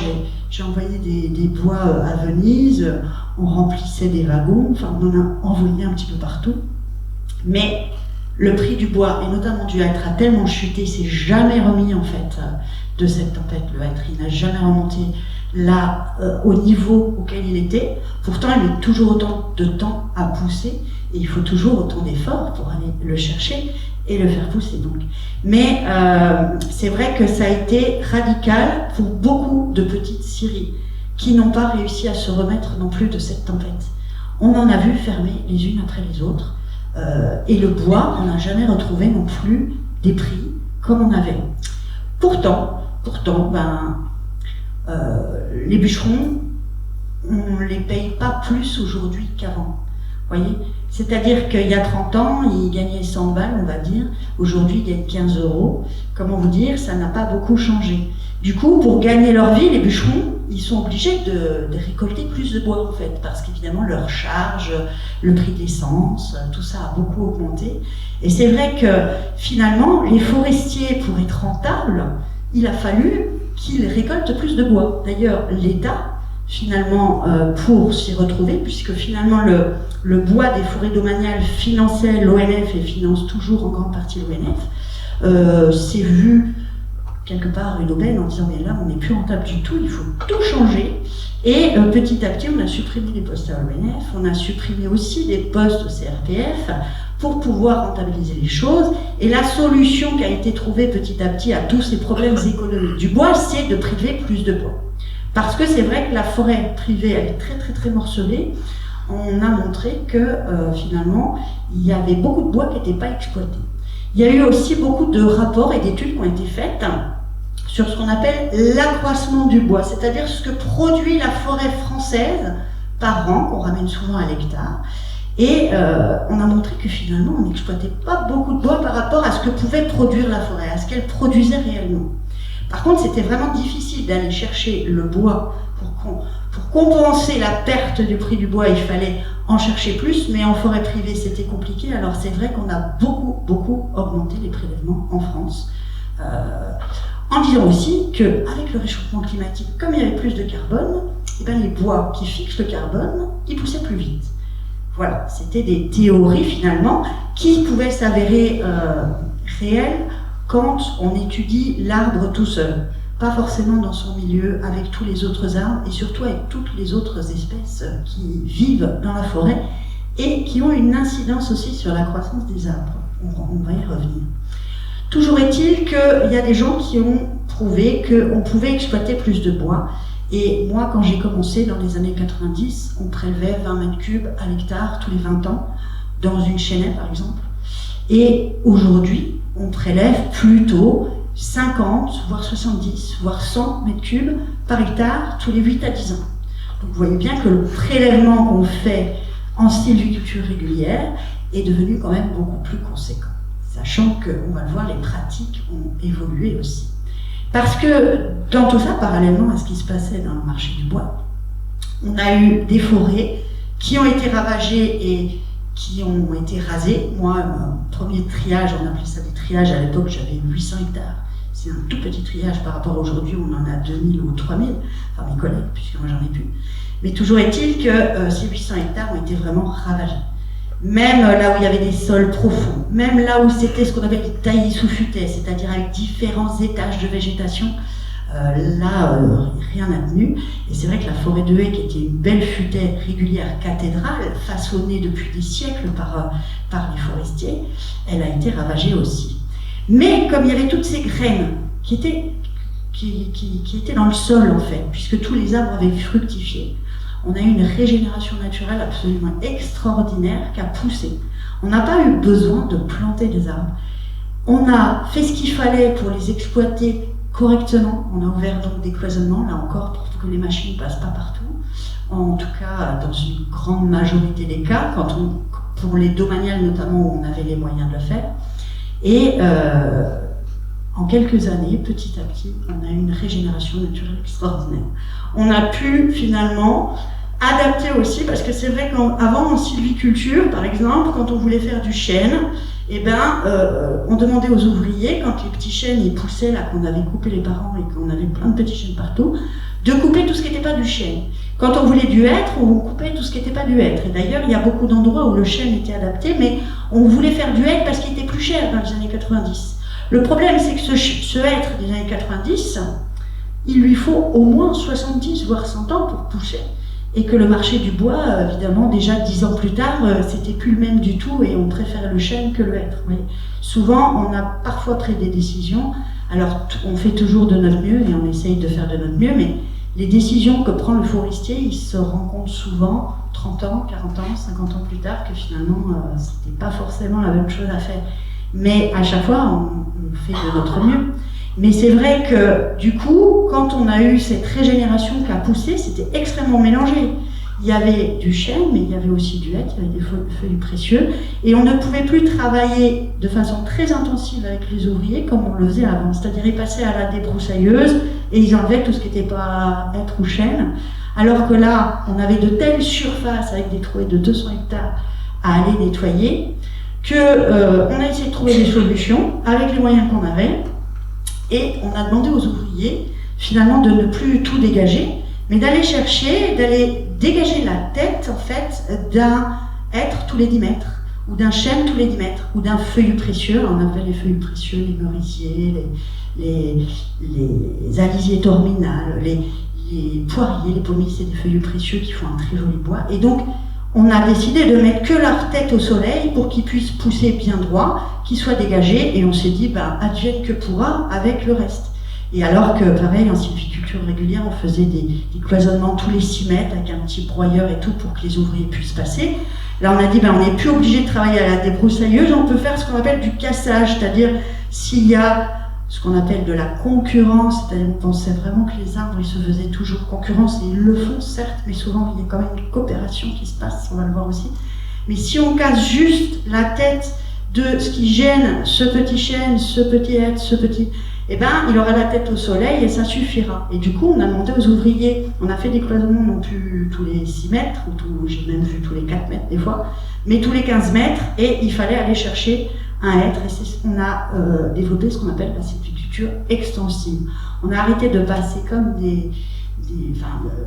j'ai envoyé des bois à Venise, on remplissait des wagons, enfin, on en a envoyé un petit peu partout. Mais le prix du bois, et notamment du hêtre, a tellement chuté, il ne s'est jamais remis, en fait, de cette tempête. Le hêtre, il n'a jamais remonté là, au niveau auquel il était. Pourtant, il met toujours autant de temps à pousser, et il faut toujours autant d'efforts pour aller le chercher et le faire pousser, donc. Mais c'est vrai que ça a été radical pour beaucoup de petites scieries qui n'ont pas réussi à se remettre non plus de cette tempête. On en a vu fermer les unes après les autres, et le bois, on n'a jamais retrouvé non plus des prix comme on avait. Pourtant, les bûcherons, on ne les paye pas plus aujourd'hui qu'avant. Voyez, c'est-à-dire qu'il y a 30 ans, ils gagnaient 100 balles, on va dire. Aujourd'hui, ils gagnent 15 €. Comment vous dire, ça n'a pas beaucoup changé. Du coup, pour gagner leur vie, les bûcherons, ils sont obligés de récolter plus de bois, en fait, parce qu'évidemment, leur charge, le prix de l'essence, tout ça a beaucoup augmenté. Et c'est vrai que, finalement, les forestiers, pour être rentables, il a fallu qu'ils récoltent plus de bois. D'ailleurs, l'État, finalement, pour s'y retrouver, puisque finalement le bois des forêts domaniales finançait l'ONF et finance toujours en grande partie l'ONF, s'est vu quelque part une aubaine en disant mais là on n'est plus rentable du tout, il faut tout changer. Et petit à petit on a supprimé les postes à l'ONF, on a supprimé aussi des postes au CRPF pour pouvoir rentabiliser les choses. Et la solution qui a été trouvée petit à petit à tous ces problèmes économiques du bois, c'est de priver plus de bois. Parce que c'est vrai que la forêt privée, elle est très très très morcelée. On a montré que finalement, il y avait beaucoup de bois qui n'étaient pas exploités. Il y a eu aussi beaucoup de rapports et d'études qui ont été faites sur ce qu'on appelle l'accroissement du bois, c'est-à-dire ce que produit la forêt française par an, qu'on ramène souvent à l'hectare. Et on a montré que finalement, on n'exploitait pas beaucoup de bois par rapport à ce que pouvait produire la forêt, à ce qu'elle produisait réellement. Par contre, c'était vraiment difficile d'aller chercher le bois pour compenser la perte du prix du bois. Il fallait en chercher plus, mais en forêt privée, c'était compliqué. Alors c'est vrai qu'on a beaucoup augmenté les prélèvements en France, en disant aussi qu'avec le réchauffement climatique, comme il y avait plus de carbone, eh bien, les bois qui fixent le carbone, ils poussaient plus vite. Voilà, c'était des théories finalement qui pouvaient s'avérer réelles quand on étudie l'arbre tout seul, pas forcément dans son milieu avec tous les autres arbres et surtout avec toutes les autres espèces qui vivent dans la forêt et qui ont une incidence aussi sur la croissance des arbres. On va y revenir. Toujours est-il qu'il y a des gens qui ont prouvé qu'on pouvait exploiter plus de bois. Et moi, quand j'ai commencé dans les années 90, on prélevait 20 mètres cubes à l'hectare tous les 20 ans, dans une chênaie par exemple. Et aujourd'hui, on prélève plutôt 50, voire 70, voire 100 mètres cubes par hectare tous les 8 à 10 ans. Donc vous voyez bien que le prélèvement qu'on fait en sylviculture régulière est devenu quand même beaucoup plus conséquent. Sachant qu'on va le voir, les pratiques ont évolué aussi. Parce que dans tout ça, parallèlement à ce qui se passait dans le marché du bois, on a eu des forêts qui ont été ravagées et qui ont été rasées. Moi, mon premier triage, on appelait ça des triages, à l'époque j'avais 800 hectares. C'est un tout petit triage par rapport à aujourd'hui, on en a 2000 ou 3000, enfin mes collègues, puisque moi j'en ai plus. Mais toujours est-il que ces 800 hectares ont été vraiment ravagés. Même là où il y avait des sols profonds, même là où c'était ce qu'on appelle des taillis sous futaie, c'est-à-dire avec différents étages de végétation, rien n'a tenu. Et c'est vrai que la forêt de Haye, qui était une belle futaie régulière cathédrale, façonnée depuis des siècles par les forestiers, elle a été ravagée aussi. Mais comme il y avait toutes ces graines qui étaient dans le sol en fait, puisque tous les arbres avaient fructifié, on a eu une régénération naturelle absolument extraordinaire qui a poussé. On n'a pas eu besoin de planter des arbres. On a fait ce qu'il fallait pour les exploiter correctement. On a ouvert donc des cloisonnements, là encore, pour que les machines ne passent pas partout. En tout cas, dans une grande majorité des cas, pour les domaniales notamment, où on avait les moyens de le faire. Et en quelques années, petit à petit, on a eu une régénération naturelle extraordinaire. On a pu finalement adapter aussi, parce que c'est vrai qu'avant en sylviculture, par exemple, quand on voulait faire du chêne, on demandait aux ouvriers, quand les petits chênes ils poussaient, là qu'on avait coupé les parents et qu'on avait plein de petits chênes partout, de couper tout ce qui n'était pas du chêne. Quand on voulait du hêtre, on coupait tout ce qui n'était pas du hêtre. Et d'ailleurs, il y a beaucoup d'endroits où le chêne était adapté, mais on voulait faire du hêtre parce qu'il était plus cher dans les années 90. Le problème, c'est que ce hêtre des années 90, il lui faut au moins 70 voire 100 ans pour pousser. Et que le marché du bois, évidemment, déjà 10 ans plus tard, c'était plus le même du tout et on préférait le chêne que le hêtre. Oui. Souvent, on a parfois pris des décisions, alors on fait toujours de notre mieux et on essaye de faire de notre mieux, mais les décisions que prend le forestier, il se rend compte souvent, 30 ans, 40 ans, 50 ans plus tard, que finalement, c'était pas forcément la bonne chose à faire. Mais à chaque fois, on fait de notre mieux. Mais c'est vrai que, du coup, quand on a eu cette régénération qui a poussé, c'était extrêmement mélangé. Il y avait du chêne, mais il y avait aussi du hêtre, il y avait des feuilles précieuses, et on ne pouvait plus travailler de façon très intensive avec les ouvriers comme on le faisait avant. C'est-à-dire, ils passaient à la débroussailleuse et ils enlevaient tout ce qui n'était pas hêtre ou chêne, alors que là, on avait de telles surfaces avec des trouées de 200 hectares à aller nettoyer, qu'on a essayé de trouver des solutions avec les moyens qu'on avait, et on a demandé aux ouvriers, finalement, de ne plus tout dégager, mais d'aller chercher, d'aller dégager la tête, en fait, d'un hêtre tous les 10 mètres, ou d'un chêne tous les 10 mètres, ou d'un feuillu précieux. On appelle les feuillus précieux les merisiers, les alisiers terminales, les poiriers, les pommiers, c'est des feuillus précieux qui font un très joli bois. Et donc, on a décidé de mettre que leur tête au soleil pour qu'ils puissent pousser bien droit, qu'ils soient dégagés, et on s'est dit, advienne que pourra avec le reste. Et alors que, pareil, en sylviculture régulière, on faisait des cloisonnements tous les 6 mètres avec un petit broyeur et tout pour que les ouvriers puissent passer. Là, on a dit, on n'est plus obligé de travailler à la débroussailleuse, on peut faire ce qu'on appelle du cassage, c'est-à-dire s'il y a ce qu'on appelle de la concurrence, c'est-à-dire on pensait vraiment que les arbres, ils se faisaient toujours concurrence, et ils le font certes, mais souvent il y a quand même une coopération qui se passe, on va le voir aussi. Mais si on casse juste la tête de ce qui gêne ce petit chêne, ce petit hêtre, ce petit... il aura la tête au soleil et ça suffira. Et du coup, on a demandé aux ouvriers, on a fait des cloisonnements non plus tous les 6 mètres, j'ai même vu tous les 4 mètres des fois, mais tous les 15 mètres, et il fallait aller chercher un hêtre, et c'est ce qu'on a développé, ce qu'on appelle la sylviculture extensive. On a arrêté de passer comme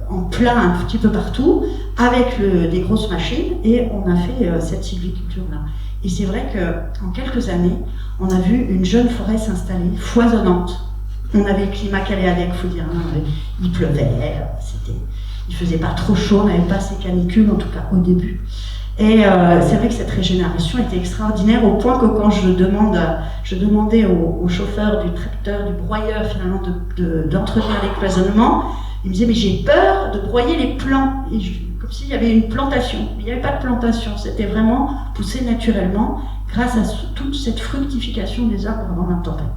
en plein un petit peu partout, avec des grosses machines, et on a fait cette sylviculture-là. Et c'est vrai qu'en quelques années, on a vu une jeune forêt s'installer, foisonnante. On avait le climat calé avec, il faut dire. Il pleuvait, il faisait pas trop chaud, on n'avait pas ces canicules, en tout cas au début. Et c'est vrai que cette régénération était extraordinaire, au point que quand je demandais au chauffeur du tracteur, du broyeur finalement, d'entretenir les cloisonnements, il me disait, mais j'ai peur de broyer les plants. Et comme s'il y avait une plantation. Il n'y avait pas de plantation, c'était vraiment poussé naturellement grâce à toute cette fructification des arbres avant la tempête.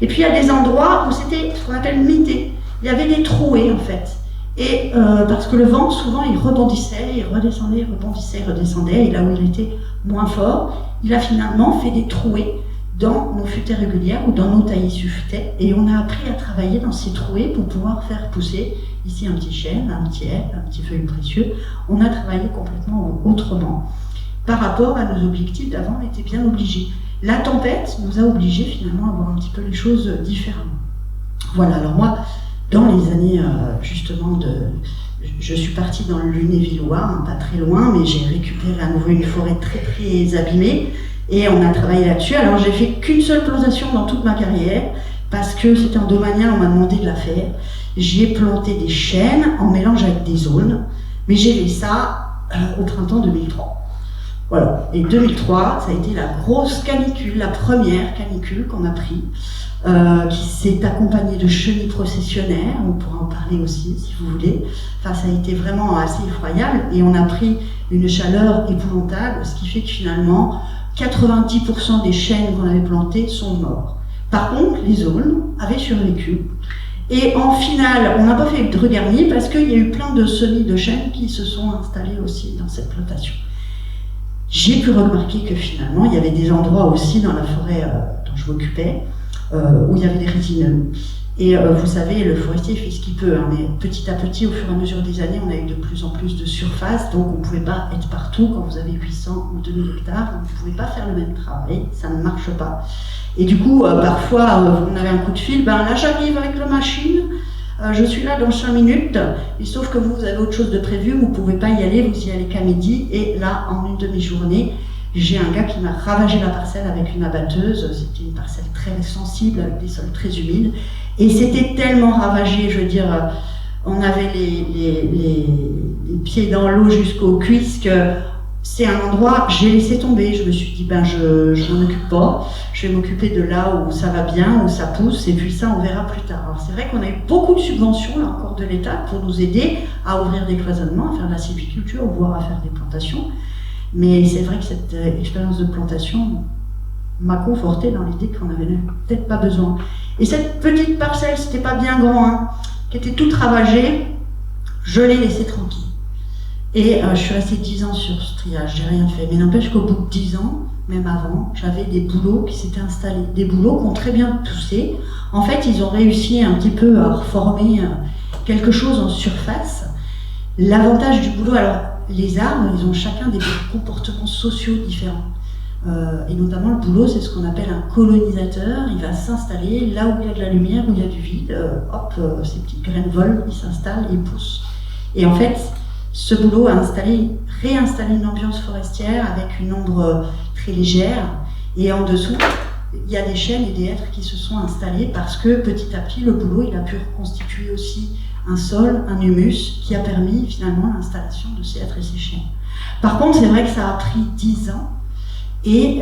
Et puis il y a des endroits où c'était ce qu'on appelle mité. Il y avait des trouées en fait. Et parce que le vent, souvent, il rebondissait, il redescendait, il rebondissait, il redescendait. Et là où il était moins fort, il a finalement fait des trouées dans nos futaies régulières ou dans nos taillis futaies. Et on a appris à travailler dans ces trouées pour pouvoir faire pousser ici un petit chêne, un petit hêtre, un petit feuillu précieux. On a travaillé complètement autrement. Par rapport à nos objectifs d'avant, on était bien obligés. La tempête nous a obligés finalement à voir un petit peu les choses différemment. Voilà, alors moi, dans les années justement je suis partie dans le Lunévillois, pas très loin, mais j'ai récupéré à nouveau une forêt très très abîmée et on a travaillé là-dessus. Alors j'ai fait qu'une seule plantation dans toute ma carrière parce que c'était en domanial, on m'a demandé de la faire. J'ai planté des chênes en mélange avec des aulnes, mais j'ai fait ça au printemps 2003. Voilà, et 2003, ça a été la grosse canicule, la première canicule qu'on a pris, qui s'est accompagnée de chenilles processionnaires, on pourra en parler aussi si vous voulez. Enfin, ça a été vraiment assez effroyable et on a pris une chaleur épouvantable, ce qui fait que finalement, 90% des chênes qu'on avait plantés sont morts. Par contre, les aulnes avaient survécu. Et en finale, on n'a pas fait de regarni parce qu'il y a eu plein de semis de chênes qui se sont installés aussi dans cette plantation. J'ai pu remarquer que finalement, il y avait des endroits aussi dans la forêt dont je m'occupais où il y avait des résineux. Et vous savez, le forestier fait ce qu'il peut, hein, mais petit à petit, au fur et à mesure des années, on a eu de plus en plus de surface, donc on ne pouvait pas être partout. Quand vous avez 800 ou 2000 hectares, vous ne pouvez pas faire le même travail, ça ne marche pas. Et du coup, parfois, on avait un coup de fil, là j'arrive avec la machine, je suis là dans 5 minutes, et sauf que vous avez autre chose de prévu, vous ne pouvez pas y aller, vous y allez qu'à midi, et là, en une demi-journée, j'ai un gars qui m'a ravagé la parcelle avec une abatteuse. C'était une parcelle très sensible, avec des sols très humides, et c'était tellement ravagé, je veux dire, on avait les pieds dans l'eau jusqu'aux cuisses, que c'est un endroit, j'ai laissé tomber. Je me suis dit, je m'en occupe pas, je vais m'occuper de là où ça va bien, où ça pousse, et puis ça, on verra plus tard. Alors c'est vrai qu'on a eu beaucoup de subventions, là encore, de l'État, pour nous aider à ouvrir des cloisonnements, à faire de la sylviculture, voire à faire des plantations. Mais c'est vrai que cette expérience de plantation m'a confortée dans l'idée qu'on n'avait peut-être pas besoin. Et cette petite parcelle, c'était pas bien grand, hein, qui était toute ravagée, je l'ai laissée tranquille. Et je suis restée 10 ans sur ce triage, j'ai rien fait. Mais n'empêche qu'au bout de 10 ans, même avant, j'avais des bouleaux qui s'étaient installés. Des bouleaux qui ont très bien poussé. En fait, ils ont réussi un petit peu à reformer quelque chose en surface. L'avantage du bouleau, alors les arbres, ils ont chacun des comportements sociaux différents. Et notamment le bouleau, c'est ce qu'on appelle un colonisateur. Il va s'installer là où il y a de la lumière, où il y a du vide. Ces petites graines volent, ils s'installent, ils poussent. Et en fait, Ce boulot a réinstallé une ambiance forestière avec une ombre très légère. Et en dessous, il y a des chênes et des hêtres qui se sont installés parce que petit à petit, le boulot il a pu reconstituer aussi un sol, un humus, qui a permis finalement l'installation de ces hêtres et ces chênes. Par contre, c'est vrai que ça a pris 10 ans. Et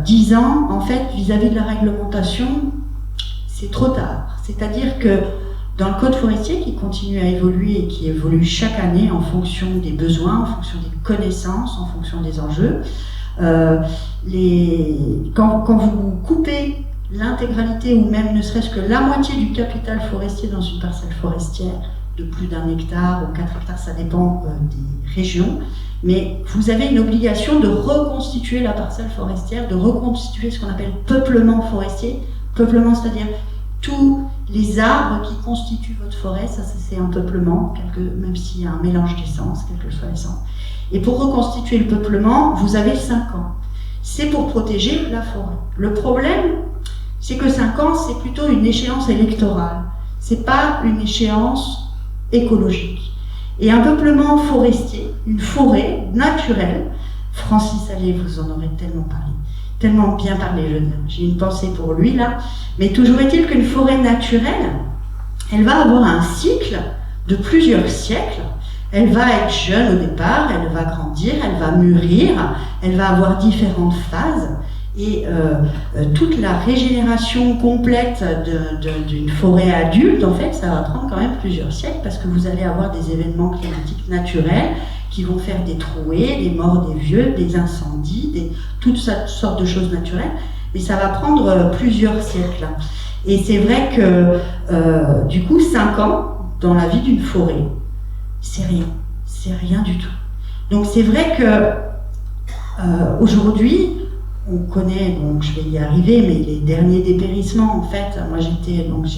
10 ans, en fait, vis-à-vis de la réglementation, c'est trop tard. C'est-à-dire que dans le code forestier qui continue à évoluer et qui évolue chaque année en fonction des besoins, en fonction des connaissances, en fonction des enjeux, quand vous coupez l'intégralité ou même ne serait-ce que la moitié du capital forestier dans une parcelle forestière de plus d'1 hectare ou 4 hectares, ça dépend des régions, mais vous avez une obligation de reconstituer la parcelle forestière, de reconstituer ce qu'on appelle peuplement forestier. Peuplement, c'est-à-dire tous les arbres qui constituent votre forêt, ça c'est un peuplement, même s'il y a un mélange d'essences, quelle que soit l'essence. Et pour reconstituer le peuplement, vous avez 5 ans. C'est pour protéger la forêt. Le problème, c'est que 5 ans, c'est plutôt une échéance électorale. C'est pas une échéance écologique. Et un peuplement forestier, une forêt naturelle, Francis Allais, vous en aurez tellement parlé, tellement bien parlé, je veux dire. J'ai une pensée pour lui là. Mais toujours est-il qu'une forêt naturelle, elle va avoir un cycle de plusieurs siècles. Elle va être jeune au départ, elle va grandir, elle va mûrir, elle va avoir différentes phases. Et toute la régénération complète d'une forêt adulte, en fait, ça va prendre quand même plusieurs siècles parce que vous allez avoir des événements climatiques naturels qui vont faire des trouées, des morts des vieux, des incendies, toutes sortes de choses naturelles. Mais ça va prendre plusieurs siècles. Et c'est vrai que, du coup, 5 ans dans la vie d'une forêt, c'est rien du tout. Donc c'est vrai que aujourd'hui, on connaît, donc je vais y arriver, mais les derniers dépérissements, en fait, moi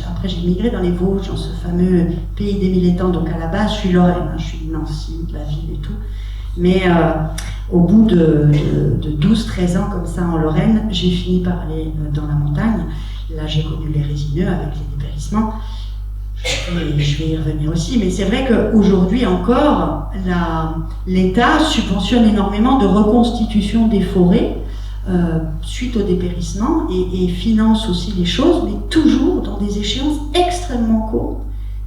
après j'ai migré dans les Vosges, dans ce fameux pays des 1000 étangs, donc à la base je suis lorraine, je suis de Nancy, de la ville et tout, mais au bout de 12-13 ans comme ça en Lorraine, j'ai fini par aller dans la montagne. Là j'ai connu les résineux avec les dépérissements. Je vais y revenir aussi, mais c'est vrai qu'aujourd'hui encore, l'État subventionne énormément de reconstitution des forêts suite au dépérissement et finance aussi les choses, mais toujours dans des échéances extrêmement courtes,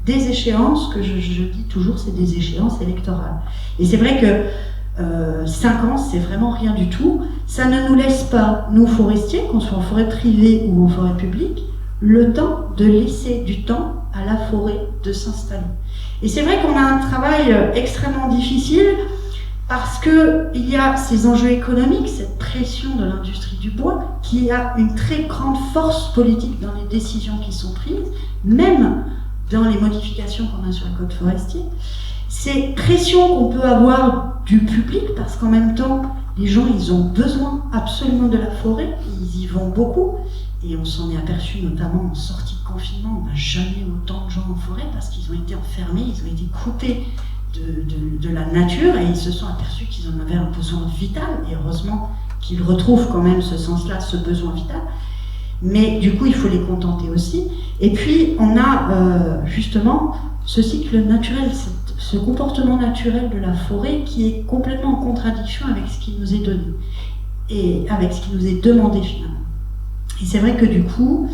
des échéances que je dis toujours, c'est des échéances électorales. Et c'est vrai que 5 ans, c'est vraiment rien du tout. Ça ne nous laisse pas, nous forestiers, qu'on soit en forêt privée ou en forêt publique, le temps de laisser du temps à la forêt de s'installer. Et c'est vrai qu'on a un travail extrêmement difficile parce qu'il y a ces enjeux économiques, cette pression de l'industrie du bois, qui a une très grande force politique dans les décisions qui sont prises, même dans les modifications qu'on a sur le code forestier. Ces pressions qu'on peut avoir du public, parce qu'en même temps, les gens, ils ont besoin absolument de la forêt, ils y vont beaucoup, et on s'en est aperçu notamment en sortie de confinement, on n'a jamais autant de gens en forêt parce qu'ils ont été enfermés, ils ont été coupés de la nature et ils se sont aperçus qu'ils en avaient un besoin vital, et heureusement qu'ils retrouvent quand même ce sens-là, ce besoin vital. Mais du coup, il faut les contenter aussi. Et puis, on a justement ce cycle naturel, ce comportement naturel de la forêt qui est complètement en contradiction avec ce qui nous est donné et avec ce qui nous est demandé finalement. Et c'est vrai que du coup,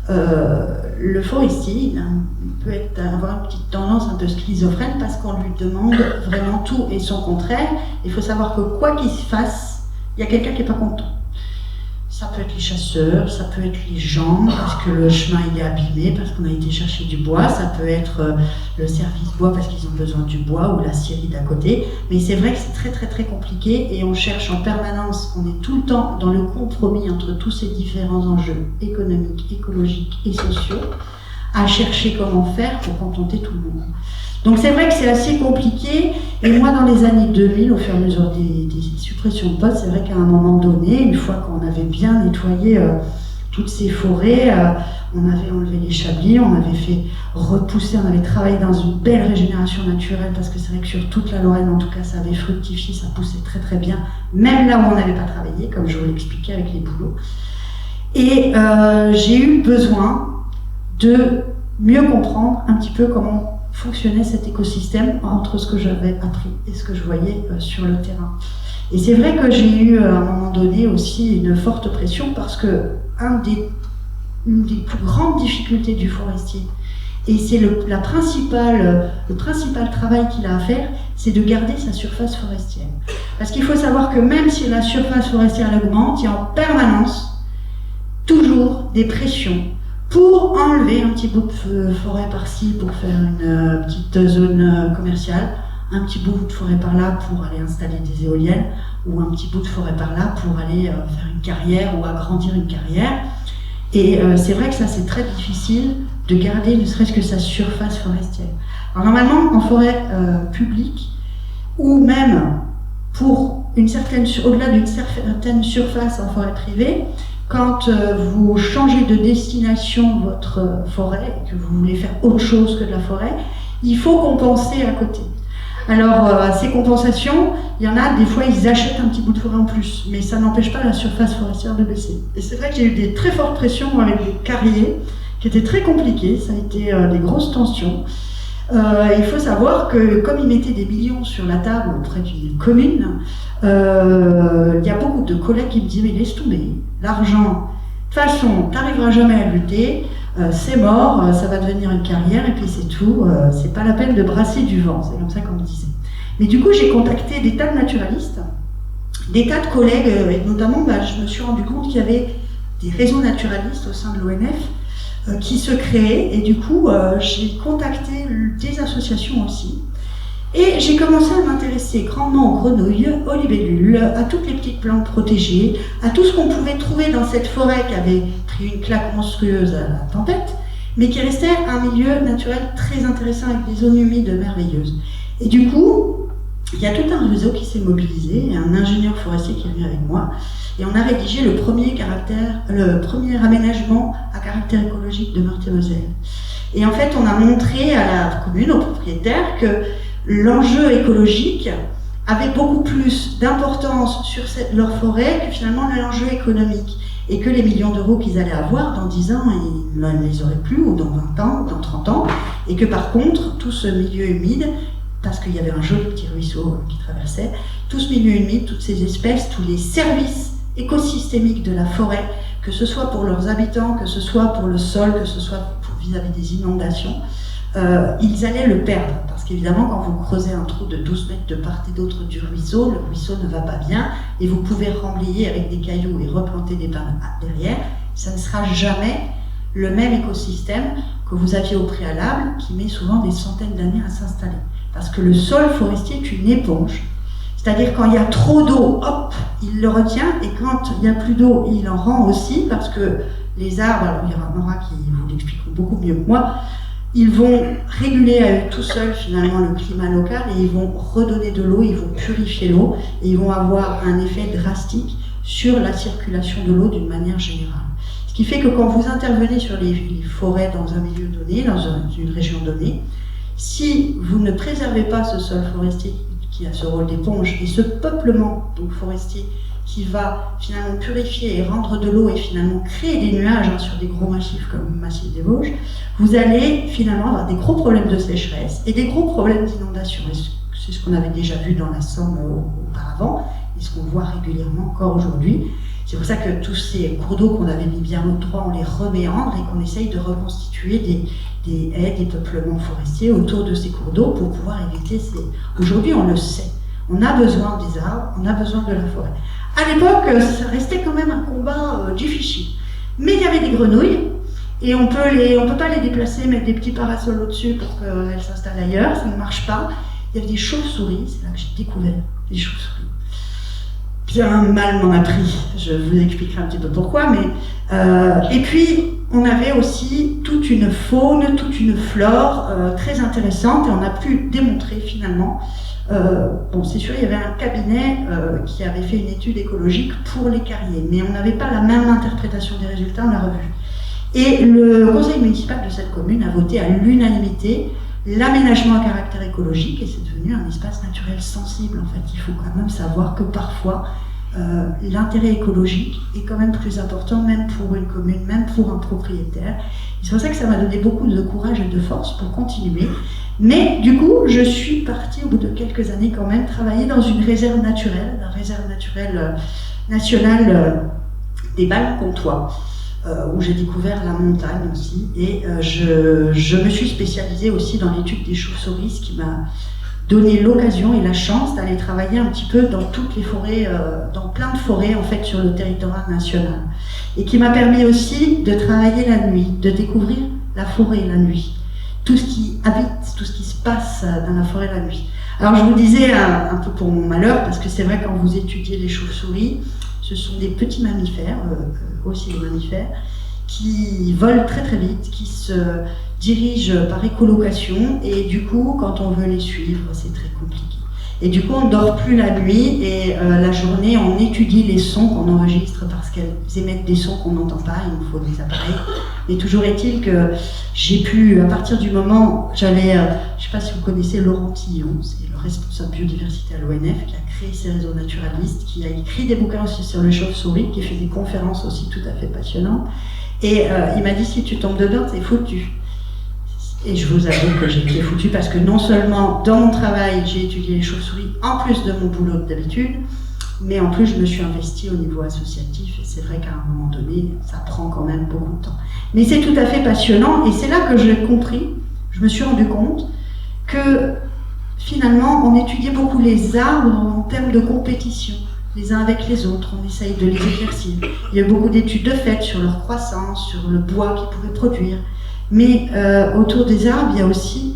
le forestier, il peut avoir une petite tendance un peu schizophrène parce qu'on lui demande vraiment tout et son contraire. Il faut savoir que quoi qu'il se fasse, il y a quelqu'un qui n'est pas content. Ça peut être les chasseurs, ça peut être les gens, parce que le chemin il est abîmé, parce qu'on a été chercher du bois, ça peut être le service bois parce qu'ils ont besoin du bois, ou la scierie d'à côté. Mais c'est vrai que c'est très très très compliqué et on cherche en permanence, on est tout le temps dans le compromis entre tous ces différents enjeux économiques, écologiques et sociaux, à chercher comment faire pour contenter tout le monde. Donc c'est vrai que c'est assez compliqué, et moi dans les années 2000, au fur et à mesure des suppressions de postes, c'est vrai qu'à un moment donné, une fois qu'on avait bien nettoyé toutes ces forêts, on avait enlevé les chablis, on avait fait repousser, on avait travaillé dans une belle régénération naturelle, parce que c'est vrai que sur toute la Lorraine, en tout cas, ça avait fructifié, ça poussait très très bien, même là où on n'avait pas travaillé, comme je vous l'expliquais avec les boulots. Et j'ai eu besoin de mieux comprendre un petit peu comment fonctionnait cet écosystème entre ce que j'avais appris et ce que je voyais sur le terrain. Et c'est vrai que j'ai eu à un moment donné aussi une forte pression parce que une des plus grandes difficultés du forestier, et c'est le principal travail qu'il a à faire, c'est de garder sa surface forestière. Parce qu'il faut savoir que même si la surface forestière augmente, il y a en permanence toujours des pressions pour enlever un petit bout de forêt par-ci pour faire une petite zone commerciale, un petit bout de forêt par-là pour aller installer des éoliennes, ou un petit bout de forêt par-là pour aller faire une carrière ou agrandir une carrière. Et c'est vrai que ça, c'est très difficile de garder ne serait-ce que sa surface forestière. Alors normalement, en forêt publique, ou même pour au-delà d'une certaine surface en forêt privée, quand vous changez de destination votre forêt et que vous voulez faire autre chose que de la forêt, il faut compenser à côté. Alors, ces compensations, il y en a, des fois, ils achètent un petit bout de forêt en plus, mais ça n'empêche pas la surface forestière de baisser. Et c'est vrai que j'ai eu des très fortes pressions avec des carriers, qui étaient très compliqués, ça a été des grosses tensions. Il faut savoir que, comme ils mettaient des millions sur la table auprès d'une commune, il y a beaucoup de collègues qui me disaient « mais laisse tomber, l'argent, de toute façon, t'arriveras jamais à lutter, c'est mort, ça va devenir une carrière et puis c'est tout, c'est pas la peine de brasser du vent », c'est comme ça qu'on me disait. Mais du coup, j'ai contacté des tas de naturalistes, des tas de collègues, et notamment, je me suis rendu compte qu'il y avait des réseaux naturalistes au sein de l'ONF qui se créaient, et du coup, j'ai contacté des associations aussi. Et j'ai commencé à m'intéresser grandement aux grenouilles, aux libellules, à toutes les petites plantes protégées, à tout ce qu'on pouvait trouver dans cette forêt qui avait pris une claque monstrueuse à la tempête, mais qui restait un milieu naturel très intéressant avec des zones humides merveilleuses. Et du coup, il y a tout un réseau qui s'est mobilisé, un ingénieur forestier qui est venu avec moi, et on a rédigé le premier aménagement à caractère écologique de Meurthe-et-Moselle. Et en fait, on a montré à la commune, aux propriétaires, que l'enjeu écologique avait beaucoup plus d'importance sur leur forêt que finalement l'enjeu économique. Et que les millions d'euros qu'ils allaient avoir, dans 10 ans, ils ne les auraient plus, ou dans 20 ans, ou dans 30 ans. Et que par contre, tout ce milieu humide, parce qu'il y avait un joli petit ruisseau qui traversait, tout ce milieu humide, toutes ces espèces, tous les services écosystémiques de la forêt, que ce soit pour leurs habitants, que ce soit pour le sol, que ce soit vis-à-vis des inondations, ils allaient le perdre. Parce qu'évidemment, quand vous creusez un trou de 12 mètres de part et d'autre du ruisseau, le ruisseau ne va pas bien, et vous pouvez remblayer avec des cailloux et replanter des pins derrière, ça ne sera jamais le même écosystème que vous aviez au préalable, qui met souvent des centaines d'années à s'installer. Parce que le sol forestier est une éponge. C'est-à-dire quand il y a trop d'eau, hop, il le retient, et quand il n'y a plus d'eau, il en rend aussi, parce que les arbres, alors il y aura Nora qui vous l'expliquera beaucoup mieux que moi, ils vont réguler à eux tout seuls finalement le climat local, et ils vont redonner de l'eau, ils vont purifier l'eau, et ils vont avoir un effet drastique sur la circulation de l'eau d'une manière générale. Ce qui fait que quand vous intervenez sur les forêts dans un milieu donné, dans une région donnée, si vous ne préservez pas ce sol forestier qui a ce rôle d'éponge et ce peuplement donc forestier qui va finalement purifier et rendre de l'eau et finalement créer des nuages sur des gros massifs comme le massif des Vosges, vous allez finalement avoir des gros problèmes de sécheresse et des gros problèmes d'inondation. C'est ce qu'on avait déjà vu dans la Somme auparavant et ce qu'on voit régulièrement encore aujourd'hui. C'est pour ça que tous ces cours d'eau qu'on avait mis bien au droit, on les reméandre et qu'on essaye de reconstituer des haies, des peuplements forestiers autour de ces cours d'eau pour pouvoir éviter ces... Aujourd'hui, on le sait. On a besoin des arbres, on a besoin de la forêt. À l'époque, ça restait quand même un combat difficile. Mais il y avait des grenouilles, et on peut pas les déplacer, mettre des petits parasols au-dessus pour qu'elles s'installent ailleurs, ça ne marche pas. Il y avait des chauves-souris, c'est là que j'ai découvert les chauves-souris. Bien mal m'en a pris, je vous expliquerai un petit peu pourquoi, mais... et puis, on avait aussi toute une faune, toute une flore très intéressante, et on a pu démontrer finalement... bon, c'est sûr, il y avait un cabinet qui avait fait une étude écologique pour les carriers, mais on n'avait pas la même interprétation des résultats, on l'a revu. Et le conseil municipal de cette commune a voté à l'unanimité l'aménagement à caractère écologique, et c'est devenu un espace naturel sensible. En fait, il faut quand même savoir que parfois, l'intérêt écologique est quand même plus important, même pour une commune, même pour un propriétaire. C'est pour ça que ça m'a donné beaucoup de courage et de force pour continuer. Mais du coup, je suis partie au bout de quelques années quand même travailler dans une réserve naturelle, la réserve naturelle nationale des Balles-Comtois, où j'ai découvert la montagne aussi. Et je me suis spécialisée aussi dans l'étude des chauves-souris, ce qui m'a donné l'occasion et la chance d'aller travailler un petit peu dans toutes les forêts, dans plein de forêts en fait sur le territoire national. Et qui m'a permis aussi de travailler la nuit, de découvrir la forêt la nuit. Tout ce qui habite, tout ce qui se passe dans la forêt la nuit. Alors je vous disais un peu pour mon malheur, parce que c'est vrai quand vous étudiez les chauves-souris, ce sont des petits mammifères, aussi des mammifères, qui volent très très vite, qui se dirigent par écolocation, et du coup quand on veut les suivre, c'est très compliqué. Et du coup on ne dort plus la nuit, et la journée on étudie les sons qu'on enregistre, parce qu'elles émettent des sons qu'on n'entend pas, il nous faut des appareils. Mais toujours est-il que j'ai pu, à partir du moment, j'avais, je ne sais pas si vous connaissez Laurent Tillon, c'est le responsable biodiversité à l'ONF, qui a créé ces réseaux naturalistes, qui a écrit des bouquins aussi sur les chauves-souris, qui a fait des conférences aussi tout à fait passionnantes. Et il m'a dit, si tu tombes dedans, c'est foutu. Et je vous avoue que j'ai été foutue, parce que non seulement dans mon travail, j'ai étudié les chauves-souris, en plus de mon boulot d'habitude, mais en plus je me suis investie au niveau associatif, et c'est vrai qu'à un moment donné, ça prend quand même beaucoup de temps. Mais c'est tout à fait passionnant, et c'est là que j'ai compris, je me suis rendu compte, que finalement on étudiait beaucoup les arbres en termes de compétition, les uns avec les autres, on essaye de les éclaircir. Il y a beaucoup d'études de fait sur leur croissance, sur le bois qu'ils pouvaient produire. Mais autour des arbres, il y a aussi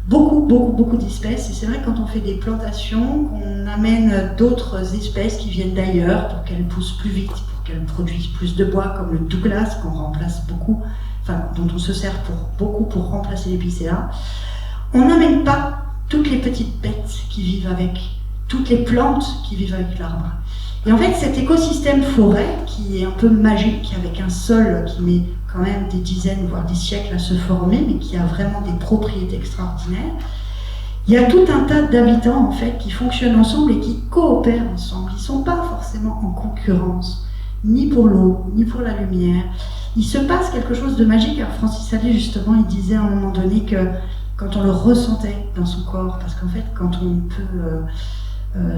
beaucoup d'espèces. Et c'est vrai que quand on fait des plantations, qu'on amène d'autres espèces qui viennent d'ailleurs pour qu'elles poussent plus vite, pour qu'elles produisent plus de bois, comme le Douglas, qu'on remplace beaucoup, enfin dont on se sert beaucoup pour remplacer l'épicéa. On n'amène pas toutes les petites bêtes qui vivent avec, toutes les plantes qui vivent avec l'arbre. Et en fait, cet écosystème forêt, qui est un peu magique, avec un sol qui met quand même des dizaines, voire des siècles à se former, mais qui a vraiment des propriétés extraordinaires, il y a tout un tas d'habitants en fait qui fonctionnent ensemble et qui coopèrent ensemble. Ils ne sont pas forcément en concurrence, ni pour l'eau, ni pour la lumière. Il se passe quelque chose de magique. Alors Francis Allais, justement, il disait à un moment donné que quand on le ressentait dans son corps, parce qu'en fait, quand on peut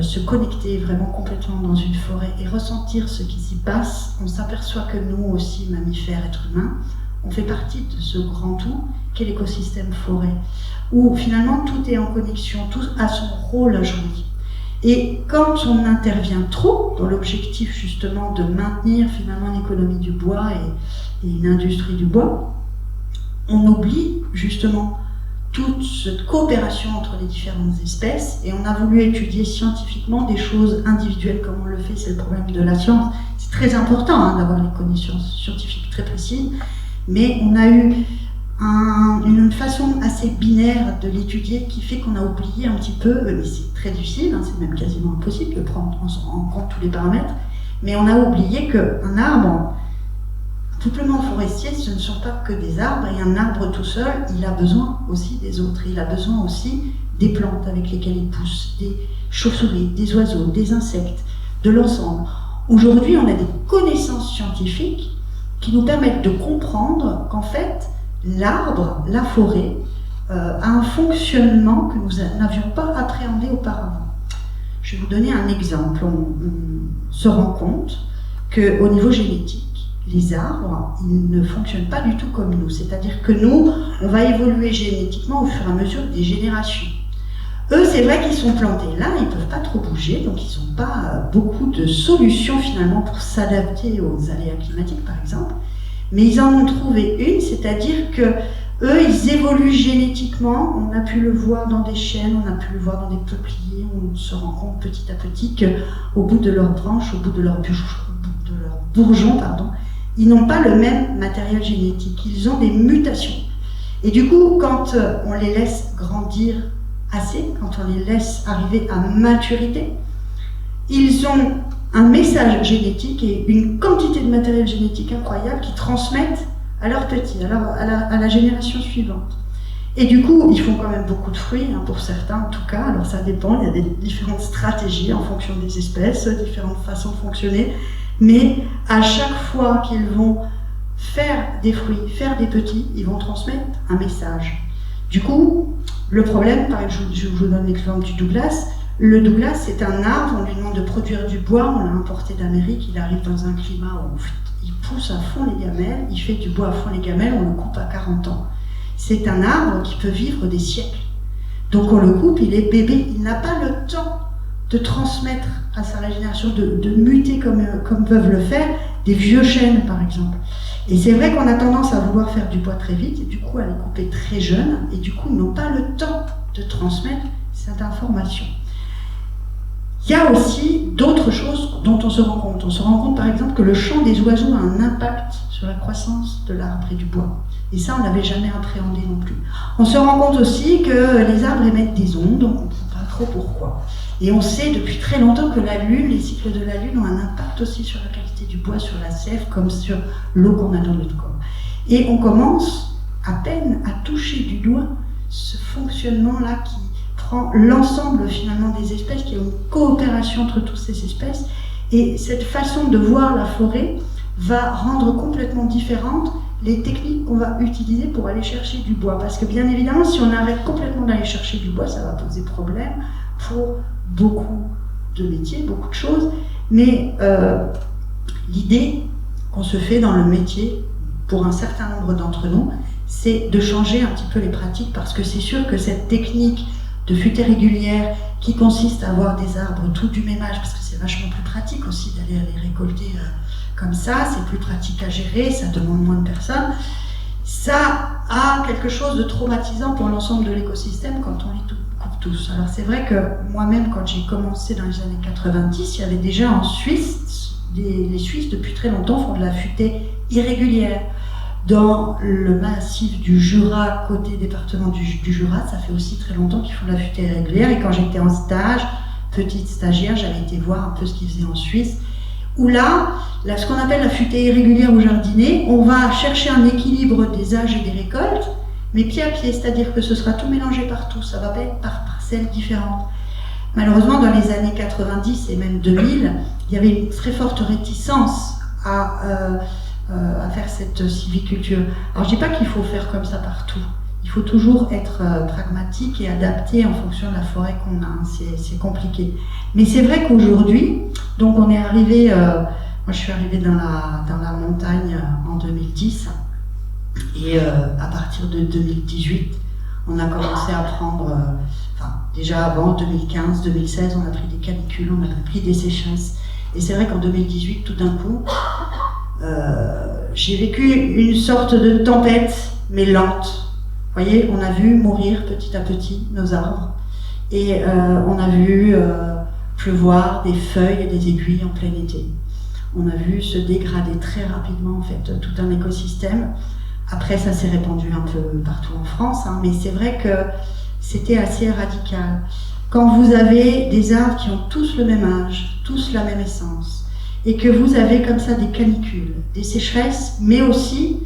se connecter vraiment complètement dans une forêt et ressentir ce qui s'y passe, on s'aperçoit que nous aussi, mammifères, êtres humains, on fait partie de ce grand tout qu'est l'écosystème forêt, où finalement tout est en connexion, tout a son rôle à jouer. Et quand on intervient trop dans l'objectif justement de maintenir finalement une économie du bois et une industrie du bois, on oublie justement toute cette coopération entre les différentes espèces, et on a voulu étudier scientifiquement des choses individuelles comme on le fait, c'est le problème de la science. C'est très important d'avoir les connaissances scientifiques très précises, mais on a eu une façon assez binaire de l'étudier qui fait qu'on a oublié un petit peu, mais c'est très difficile, c'est même quasiment impossible de prendre en compte tous les paramètres, mais on a oublié qu'un arbre, peuplement forestier, ce ne sont pas que des arbres, et un arbre tout seul, il a besoin aussi des autres, il a besoin aussi des plantes avec lesquelles il pousse, des chauves-souris, des oiseaux, des insectes, de l'ensemble. Aujourd'hui, on a des connaissances scientifiques qui nous permettent de comprendre qu'en fait, l'arbre, la forêt, a un fonctionnement que nous n'avions pas appréhendé auparavant. Je vais vous donner un exemple. On se rend compte qu'au niveau génétique, les arbres, ils ne fonctionnent pas du tout comme nous. C'est-à-dire que nous, on va évoluer génétiquement au fur et à mesure des générations. Eux, c'est vrai qu'ils sont plantés là, ils ne peuvent pas trop bouger, donc ils n'ont pas beaucoup de solutions finalement pour s'adapter aux aléas climatiques, par exemple. Mais ils en ont trouvé une, c'est-à-dire que eux, ils évoluent génétiquement. On a pu le voir dans des chênes, on a pu le voir dans des peupliers. On se rend compte petit à petit qu'au bout de leurs branches, au bout de leurs bourgeons, ils n'ont pas le même matériel génétique, ils ont des mutations. Et du coup, quand on les laisse grandir assez, quand on les laisse arriver à maturité, ils ont un message génétique et une quantité de matériel génétique incroyable qu'ils transmettent à leurs petits, à la génération suivante. Et du coup, ils font quand même beaucoup de fruits, pour certains en tout cas, alors ça dépend, il y a des différentes stratégies en fonction des espèces, différentes façons de fonctionner. Mais à chaque fois qu'ils vont faire des fruits, faire des petits, ils vont transmettre un message. Du coup, le problème, par exemple, je vous donne l'exemple du Douglas. Le Douglas, c'est un arbre, on lui demande de produire du bois, on l'a importé d'Amérique, il arrive dans un climat où il pousse à fond les gamelles, il fait du bois à fond les gamelles, on le coupe à 40 ans. C'est un arbre qui peut vivre des siècles. Donc on le coupe, il est bébé, il n'a pas le temps de transmettre à sa régénération, de muter comme peuvent le faire des vieux chênes par exemple. Et c'est vrai qu'on a tendance à vouloir faire du bois très vite, et du coup à les couper très jeunes, et du coup ils n'ont pas le temps de transmettre cette information. Il y a aussi d'autres choses dont on se rend compte. On se rend compte par exemple que le chant des oiseaux a un impact sur la croissance de l'arbre et du bois. Et ça, on n'avait jamais appréhendé non plus. On se rend compte aussi que les arbres émettent des ondes, donc on ne sait pas trop pourquoi. Et on sait depuis très longtemps que la Lune, les cycles de la Lune ont un impact aussi sur la qualité du bois, sur la sève, comme sur l'eau qu'on a dans notre corps. Et on commence à peine à toucher du doigt ce fonctionnement-là qui prend l'ensemble finalement des espèces, qui est une coopération entre toutes ces espèces. Et cette façon de voir la forêt va rendre complètement différentes les techniques qu'on va utiliser pour aller chercher du bois. Parce que bien évidemment, si on arrête complètement d'aller chercher du bois, ça va poser problème pour beaucoup de métiers, beaucoup de choses. Mais l'idée qu'on se fait dans le métier, pour un certain nombre d'entre nous, c'est de changer un petit peu les pratiques, parce que c'est sûr que cette technique de futaie régulière qui consiste à avoir des arbres tous du même âge, parce que c'est vachement plus pratique aussi d'aller les récolter comme ça, c'est plus pratique à gérer, ça demande moins de personnes. Ça a quelque chose de traumatisant pour l'ensemble de l'écosystème quand on les coupe tous. Alors c'est vrai que moi-même, quand j'ai commencé dans les années 90, il y avait déjà en Suisse, les Suisses depuis très longtemps font de la futaie irrégulière. Dans le massif du Jura, côté département du Jura, ça fait aussi très longtemps qu'ils font de la futaie irrégulière. Et quand j'étais en stage, petite stagiaire, j'avais été voir un peu ce qu'ils faisaient en Suisse, où là, ce qu'on appelle la futaie irrégulière ou jardinée, on va chercher un équilibre des âges et des récoltes, mais pied à pied, c'est-à-dire que ce sera tout mélangé partout, ça va pas être par parcelles différentes. Malheureusement, dans les années 90 et même 2000, il y avait une très forte réticence à faire cette sylviculture. Alors je dis pas qu'il faut faire comme ça partout. Il faut toujours être pragmatique et adapté en fonction de la forêt qu'on a. C'est compliqué. Mais c'est vrai qu'aujourd'hui, donc on est arrivé, moi je suis arrivée dans la montagne en 2010, et à partir de 2018, on a commencé à prendre, déjà avant 2015, 2016, on a pris des canicules, on a pris des sécheresses. Et c'est vrai qu'en 2018, tout d'un coup, j'ai vécu une sorte de tempête, mais lente. Vous voyez, on a vu mourir petit à petit nos arbres, et on a vu pleuvoir des feuilles et des aiguilles en plein été. On a vu se dégrader très rapidement en fait tout un écosystème. Après, ça s'est répandu un peu partout en France, hein, mais c'est vrai que c'était assez radical. Quand vous avez des arbres qui ont tous le même âge, tous la même essence, et que vous avez comme ça des canicules, des sécheresses, mais aussi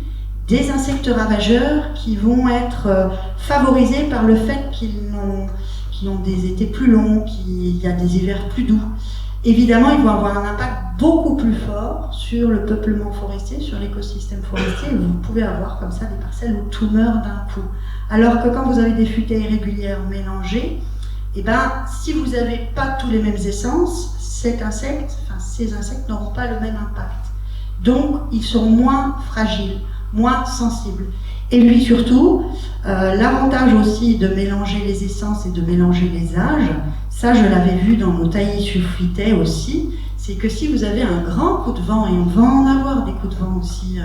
des insectes ravageurs qui vont être favorisés par le fait qu'ils ont des étés plus longs, qu'il y a des hivers plus doux. Évidemment, ils vont avoir un impact beaucoup plus fort sur le peuplement forestier, sur l'écosystème forestier, et vous pouvez avoir comme ça des parcelles où tout meurt d'un coup. Alors que quand vous avez des futaies irrégulières mélangées, eh ben, si vous n'avez pas tous les mêmes essences, ces insectes n'auront pas le même impact. Donc, ils sont moins fragiles, moins sensibles. Et puis surtout, l'avantage aussi de mélanger les essences et de mélanger les âges, ça je l'avais vu dans nos taillis sulfitae aussi, c'est que si vous avez un grand coup de vent, et on va en avoir des coups de vent aussi,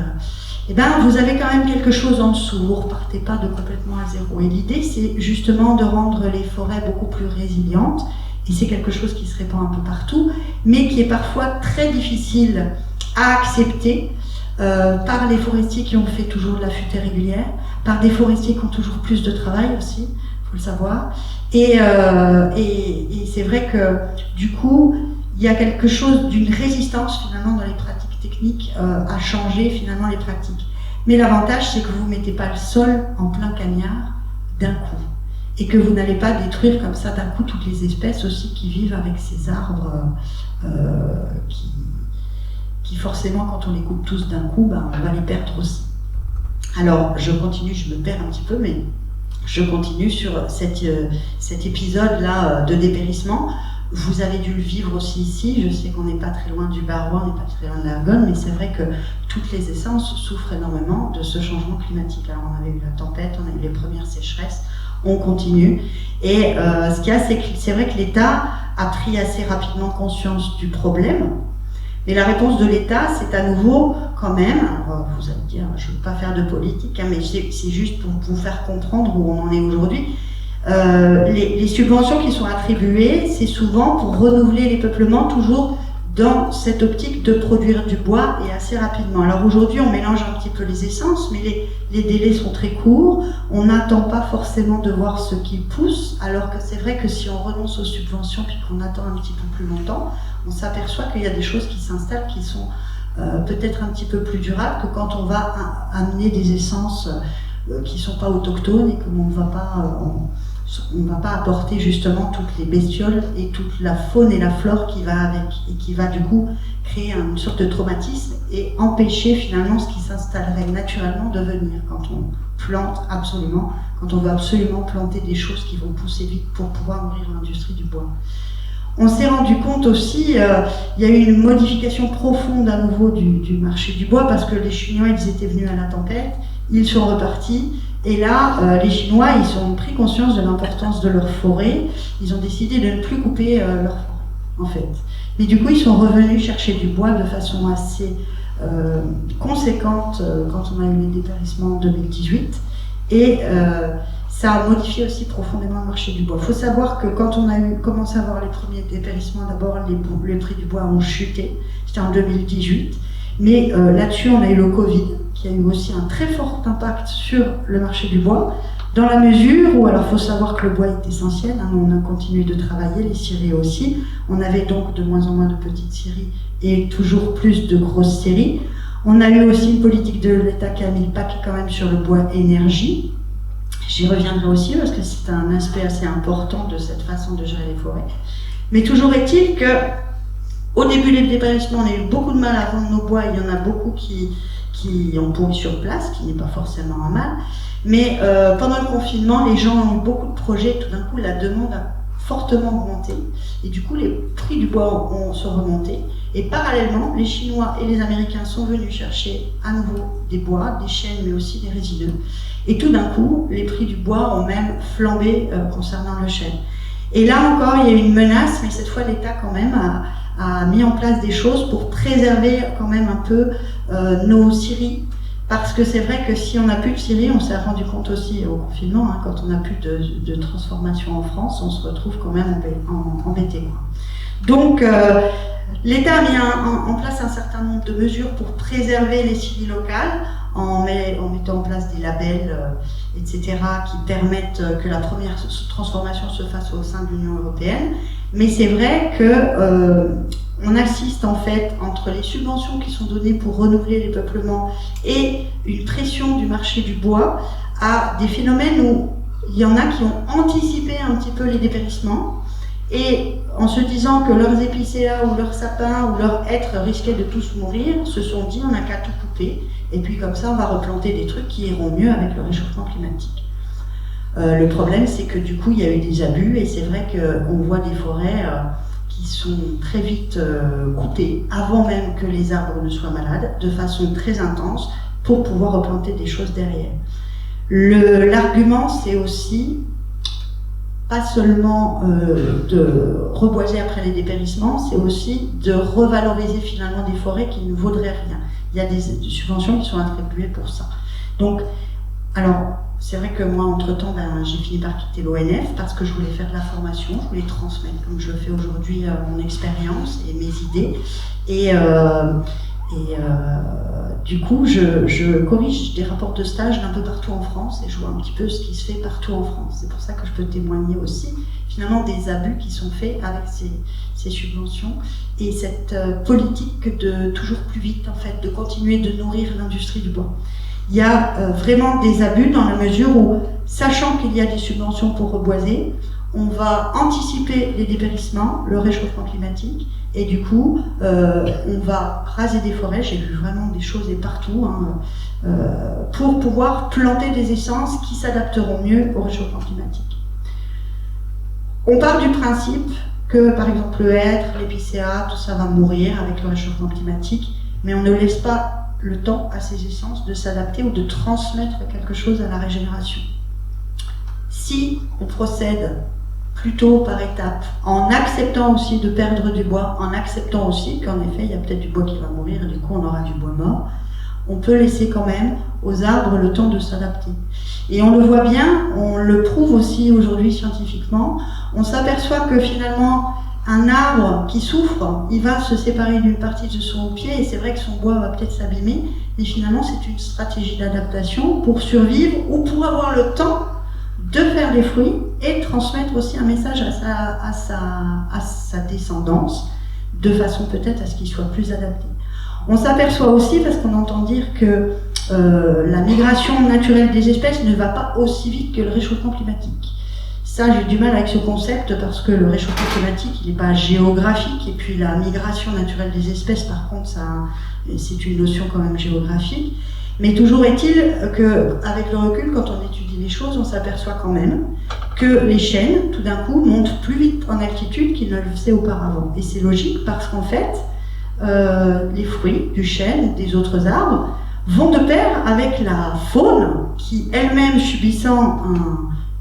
eh ben, vous avez quand même quelque chose en dessous, vous ne repartez pas de complètement à zéro. Et l'idée, c'est justement de rendre les forêts beaucoup plus résilientes, et c'est quelque chose qui se répand un peu partout, mais qui est parfois très difficile à accepter par les forestiers qui ont fait toujours de la futaie régulière, par des forestiers qui ont toujours plus de travail aussi, il faut le savoir. Et c'est vrai que du coup, il y a quelque chose d'une résistance finalement dans les pratiques techniques à changer finalement les pratiques. Mais l'avantage, c'est que vous ne mettez pas le sol en plein cagnard d'un coup. Et que vous n'allez pas détruire comme ça d'un coup toutes les espèces aussi qui vivent avec ces arbres qui forcément, quand on les coupe tous d'un coup, on va les perdre aussi. Alors, je continue, je me perds un petit peu, mais je continue sur cet épisode-là de dépérissement. Vous avez dû le vivre aussi ici. Je sais qu'on n'est pas très loin du Barrois, on n'est pas très loin de l'Argonne, mais c'est vrai que toutes les essences souffrent énormément de ce changement climatique. Alors, on avait eu la tempête, on a eu les premières sécheresses, on continue. Et ce qu'il y a, c'est vrai que l'État a pris assez rapidement conscience du problème. Et la réponse de l'État, c'est à nouveau, quand même, alors vous allez dire, je ne veux pas faire de politique, mais c'est juste pour vous faire comprendre où on en est aujourd'hui. Les subventions qui sont attribuées, c'est souvent pour renouveler les peuplements, toujours dans cette optique de produire du bois et assez rapidement. Alors aujourd'hui, on mélange un petit peu les essences, mais les délais sont très courts. On n'attend pas forcément de voir ce qui pousse, alors que c'est vrai que si on renonce aux subventions puis qu'on attend un petit peu plus longtemps, on s'aperçoit qu'il y a des choses qui s'installent qui sont peut-être un petit peu plus durables que quand on va amener des essences qui ne sont pas autochtones et qu'on ne va pas... on ne va pas apporter justement toutes les bestioles et toute la faune et la flore qui va avec, et qui va du coup créer une sorte de traumatisme et empêcher finalement ce qui s'installerait naturellement de venir quand on plante absolument, quand on veut absolument planter des choses qui vont pousser vite pour pouvoir nourrir l'industrie du bois. On s'est rendu compte aussi, il y a eu une modification profonde à nouveau du marché du bois parce que les Chinois, ils étaient venus à la tempête, ils sont repartis. Et là, les Chinois, ils ont pris conscience de l'importance de leur forêt. Ils ont décidé de ne plus couper leur forêt, en fait. Mais du coup, ils sont revenus chercher du bois de façon assez conséquente quand on a eu les dépérissements en 2018. Et ça a modifié aussi profondément le marché du bois. Il faut savoir que quand on a commencé à avoir les premiers dépérissements, d'abord, les prix du bois ont chuté. C'était en 2018. Mais là-dessus, on a eu le Covid, qui a eu aussi un très fort impact sur le marché du bois, dans la mesure où, alors il faut savoir que le bois est essentiel, hein, on a continué de travailler, les scieries aussi, on avait donc de moins en moins de petites scieries et toujours plus de grosses scieries. On a eu aussi une politique de l'État qui a mis le paquet quand même sur le bois énergie. J'y reviendrai aussi parce que c'est un aspect assez important de cette façon de gérer les forêts. Mais toujours est-il que au début des dépérissements, on a eu beaucoup de mal à vendre nos bois, il y en a beaucoup qui ont pourri sur place, qui n'est pas forcément un mal. Mais pendant le confinement, les gens ont eu beaucoup de projets, tout d'un coup la demande a fortement augmenté, et du coup les prix du bois sont remontés. Et parallèlement, les Chinois et les Américains sont venus chercher à nouveau des bois, des chênes, mais aussi des résineux. Et tout d'un coup, les prix du bois ont même flambé concernant le chêne. Et là encore, il y a eu une menace, mais cette fois l'État quand même a mis en place des choses pour préserver quand même un peu nos scieries. Parce que c'est vrai que si on n'a plus de scieries, on s'est rendu compte aussi au confinement, hein, quand on n'a plus de transformation en France, on se retrouve quand même embêté, quoi. Donc l'État a mis en place un certain nombre de mesures pour préserver les scieries locales, en mettant en place des labels, etc., qui permettent que la première transformation se fasse au sein de l'Union européenne. Mais c'est vrai que on assiste en fait entre les subventions qui sont données pour renouveler les peuplements et une pression du marché du bois à des phénomènes où il y en a qui ont anticipé un petit peu les dépérissements et en se disant que leurs épicéas ou leurs sapins ou leurs hêtres risquaient de tous mourir, se sont dit on n'a qu'à tout couper et puis comme ça on va replanter des trucs qui iront mieux avec le réchauffement climatique. Le problème c'est que du coup il y a eu des abus et c'est vrai qu'on voit des forêts qui sont très vite coupées avant même que les arbres ne soient malades, de façon très intense, pour pouvoir replanter des choses derrière. L'argument, c'est aussi pas seulement de reboiser après les dépérissements, c'est aussi de revaloriser finalement des forêts qui ne vaudraient rien. Il y a des subventions qui sont attribuées pour ça. Donc, alors, c'est vrai que moi, entre-temps, j'ai fini par quitter l'ONF parce que je voulais faire de la formation, je voulais transmettre, comme je le fais aujourd'hui, mon expérience et mes idées. Et du coup, je corrige des rapports de stage d'un peu partout en France et je vois un petit peu ce qui se fait partout en France. C'est pour ça que je peux témoigner aussi, finalement, des abus qui sont faits avec ces subventions et cette politique de toujours plus vite, en fait, de continuer de nourrir l'industrie du bois. Il y a vraiment des abus dans la mesure où, sachant qu'il y a des subventions pour reboiser, on va anticiper les dépérissements, le réchauffement climatique, et du coup, on va raser des forêts, j'ai vu vraiment des choses et partout, pour pouvoir planter des essences qui s'adapteront mieux au réchauffement climatique. On part du principe que, par exemple, le hêtre, l'épicéa, tout ça va mourir avec le réchauffement climatique, mais on ne laisse pas le temps à ces essences de s'adapter ou de transmettre quelque chose à la régénération. Si on procède plutôt par étapes, en acceptant aussi de perdre du bois, en acceptant aussi qu'en effet il y a peut-être du bois qui va mourir et du coup on aura du bois mort, on peut laisser quand même aux arbres le temps de s'adapter. Et on le voit bien, on le prouve aussi aujourd'hui scientifiquement, on s'aperçoit que finalement un arbre qui souffre, il va se séparer d'une partie de son pied et c'est vrai que son bois va peut-être s'abîmer, mais finalement c'est une stratégie d'adaptation pour survivre ou pour avoir le temps de faire des fruits et de transmettre aussi un message à sa descendance, de façon peut-être à ce qu'il soit plus adapté. On s'aperçoit aussi, parce qu'on entend dire que la migration naturelle des espèces ne va pas aussi vite que le réchauffement climatique. Ça, j'ai du mal avec ce concept parce que le réchauffement climatique, il n'est pas géographique, et puis la migration naturelle des espèces, par contre, c'est une notion quand même géographique. Mais toujours est-il qu'avec le recul, quand on étudie les choses, on s'aperçoit quand même que les chênes, tout d'un coup, montent plus vite en altitude qu'ils ne le faisaient auparavant. Et c'est logique parce qu'en fait, les fruits du chêne ou des autres arbres vont de pair avec la faune qui, elle-même subissant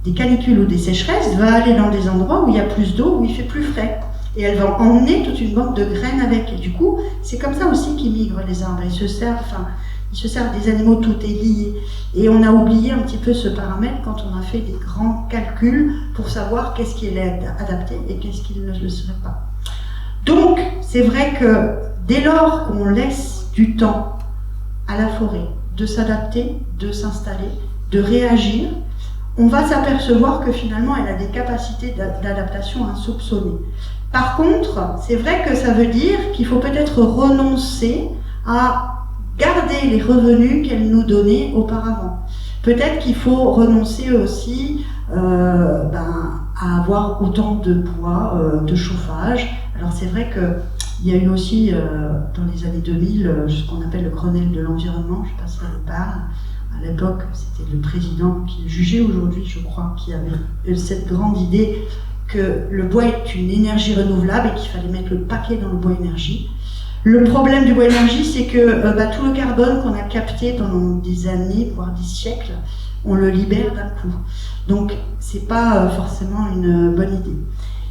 des canicules ou des sécheresses, va aller dans des endroits où il y a plus d'eau, où il fait plus frais. Et elle va emmener toute une bande de graines avec. Et du coup, c'est comme ça aussi qu'ils migrent les arbres. Ils se servent des animaux, tout est lié. Et on a oublié un petit peu ce paramètre quand on a fait des grands calculs pour savoir qu'est-ce qui est adapté et qu'est-ce qui ne le serait pas. Donc, c'est vrai que dès lors qu'on laisse du temps à la forêt de s'adapter, de s'installer, de réagir, on va s'apercevoir que finalement elle a des capacités d'adaptation insoupçonnées. Par contre, c'est vrai que ça veut dire qu'il faut peut-être renoncer à garder les revenus qu'elle nous donnait auparavant. Peut-être qu'il faut renoncer aussi à avoir autant de bois, de chauffage. Alors c'est vrai qu'il y a eu aussi dans les années 2000 ce qu'on appelle le Grenelle de l'environnement, je ne sais pas si ça vous parle. À l'époque, c'était le président qui jugeait aujourd'hui, je crois, qui avait cette grande idée que le bois est une énergie renouvelable et qu'il fallait mettre le paquet dans le bois énergie. Le problème du bois énergie, c'est que tout le carbone qu'on a capté pendant des années, voire des siècles, on le libère d'un coup. Donc, c'est pas forcément une bonne idée.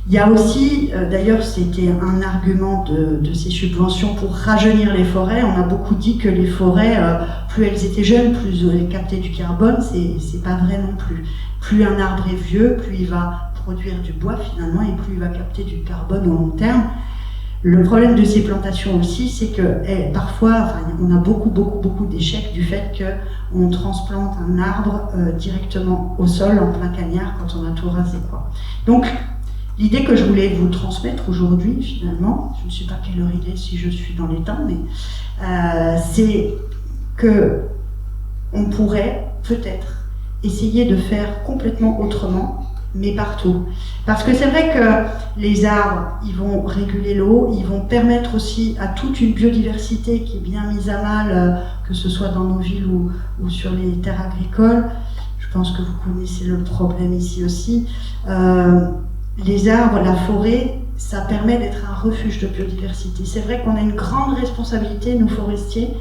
Il y a aussi, d'ailleurs c'était un argument de ces subventions pour rajeunir les forêts, on a beaucoup dit que les forêts, plus elles étaient jeunes, plus elles captaient du carbone, c'est pas vrai non plus. Plus un arbre est vieux, plus il va produire du bois finalement et plus il va capter du carbone au long terme. Le problème de ces plantations aussi, c'est que parfois, on a beaucoup d'échecs du fait qu'on transplante un arbre directement au sol en plein cagnard quand on a tout rasé, quoi. Donc, l'idée que je voulais vous transmettre aujourd'hui, finalement, je ne sais pas quelle heure il est si je suis dans les temps, mais c'est que on pourrait peut-être essayer de faire complètement autrement, mais partout. Parce que c'est vrai que les arbres, ils vont réguler l'eau, ils vont permettre aussi à toute une biodiversité qui est bien mise à mal, que ce soit dans nos villes ou sur les terres agricoles. Je pense que vous connaissez le problème ici aussi. Les arbres, la forêt, ça permet d'être un refuge de biodiversité. C'est vrai qu'on a une grande responsabilité, nous forestiers,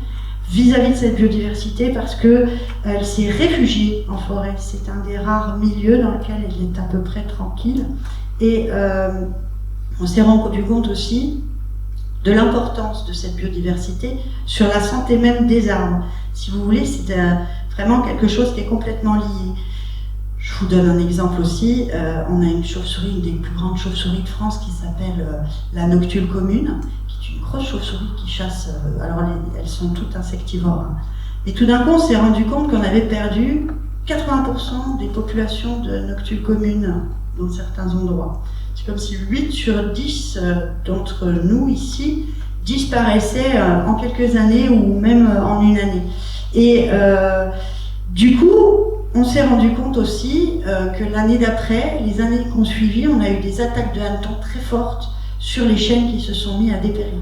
vis-à-vis de cette biodiversité parce qu'elle s'est réfugiée en forêt. C'est un des rares milieux dans lequel elle est à peu près tranquille. Et on s'est rendu compte aussi de l'importance de cette biodiversité sur la santé même des arbres. Si vous voulez, c'est vraiment quelque chose qui est complètement lié. Je vous donne un exemple aussi. On a une chauve-souris, une des plus grandes chauves-souris de France qui s'appelle la noctule commune, qui est une grosse chauve-souris qui chasse. Alors elles sont toutes insectivores. Hein. Et tout d'un coup, on s'est rendu compte qu'on avait perdu 80% des populations de noctule commune dans certains endroits. C'est comme si 8 sur 10 d'entre nous ici disparaissaient en quelques années ou même en une année. Et du coup, on s'est rendu compte aussi que l'année d'après, les années qui ont suivi, on a eu des attaques de hannetons très fortes sur les chênes qui se sont mis à dépérir.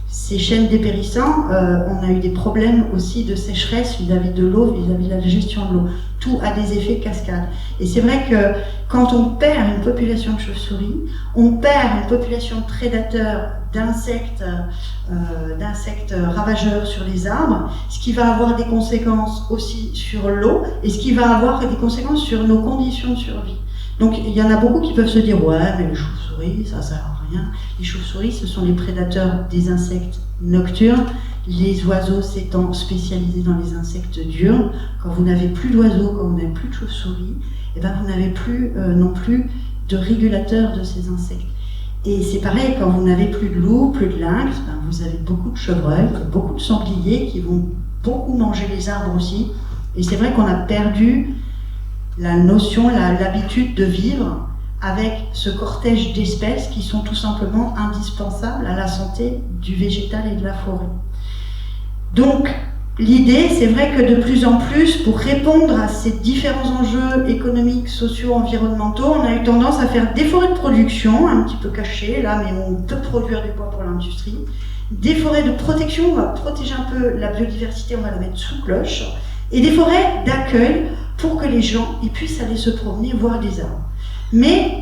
Ces chênes dépérissant, on a eu des problèmes aussi de sécheresse vis-à-vis de l'eau, vis-à-vis de la gestion de l'eau. Tout a des effets cascades. Et c'est vrai que quand on perd une population de chauves-souris, on perd une population de prédateurs, d'insectes ravageurs sur les arbres, ce qui va avoir des conséquences aussi sur l'eau et ce qui va avoir des conséquences sur nos conditions de survie. Donc il y en a beaucoup qui peuvent se dire « ouais, mais les chauves-souris, ça sert à rien ». Les chauves-souris, ce sont les prédateurs des insectes nocturnes, les oiseaux s'étant spécialisés dans les insectes diurnes. Quand vous n'avez plus d'oiseaux, quand vous n'avez plus de chauves-souris, eh ben vous n'avez plus non plus de régulateurs de ces insectes. Et c'est pareil, quand vous n'avez plus de loups, plus de lynx, ben vous avez beaucoup de chevreuils, beaucoup de sangliers qui vont beaucoup manger les arbres aussi. Et c'est vrai qu'on a perdu la notion, l'habitude de vivre avec ce cortège d'espèces qui sont tout simplement indispensables à la santé du végétal et de la forêt. Donc, l'idée, c'est vrai que de plus en plus, pour répondre à ces différents enjeux économiques, sociaux, environnementaux, on a eu tendance à faire des forêts de production, un petit peu cachées, là, mais on peut produire du bois pour l'industrie. Des forêts de protection, on va protéger un peu la biodiversité, on va la mettre sous cloche. Et des forêts d'accueil pour que les gens ils puissent aller se promener, voir des arbres. Mais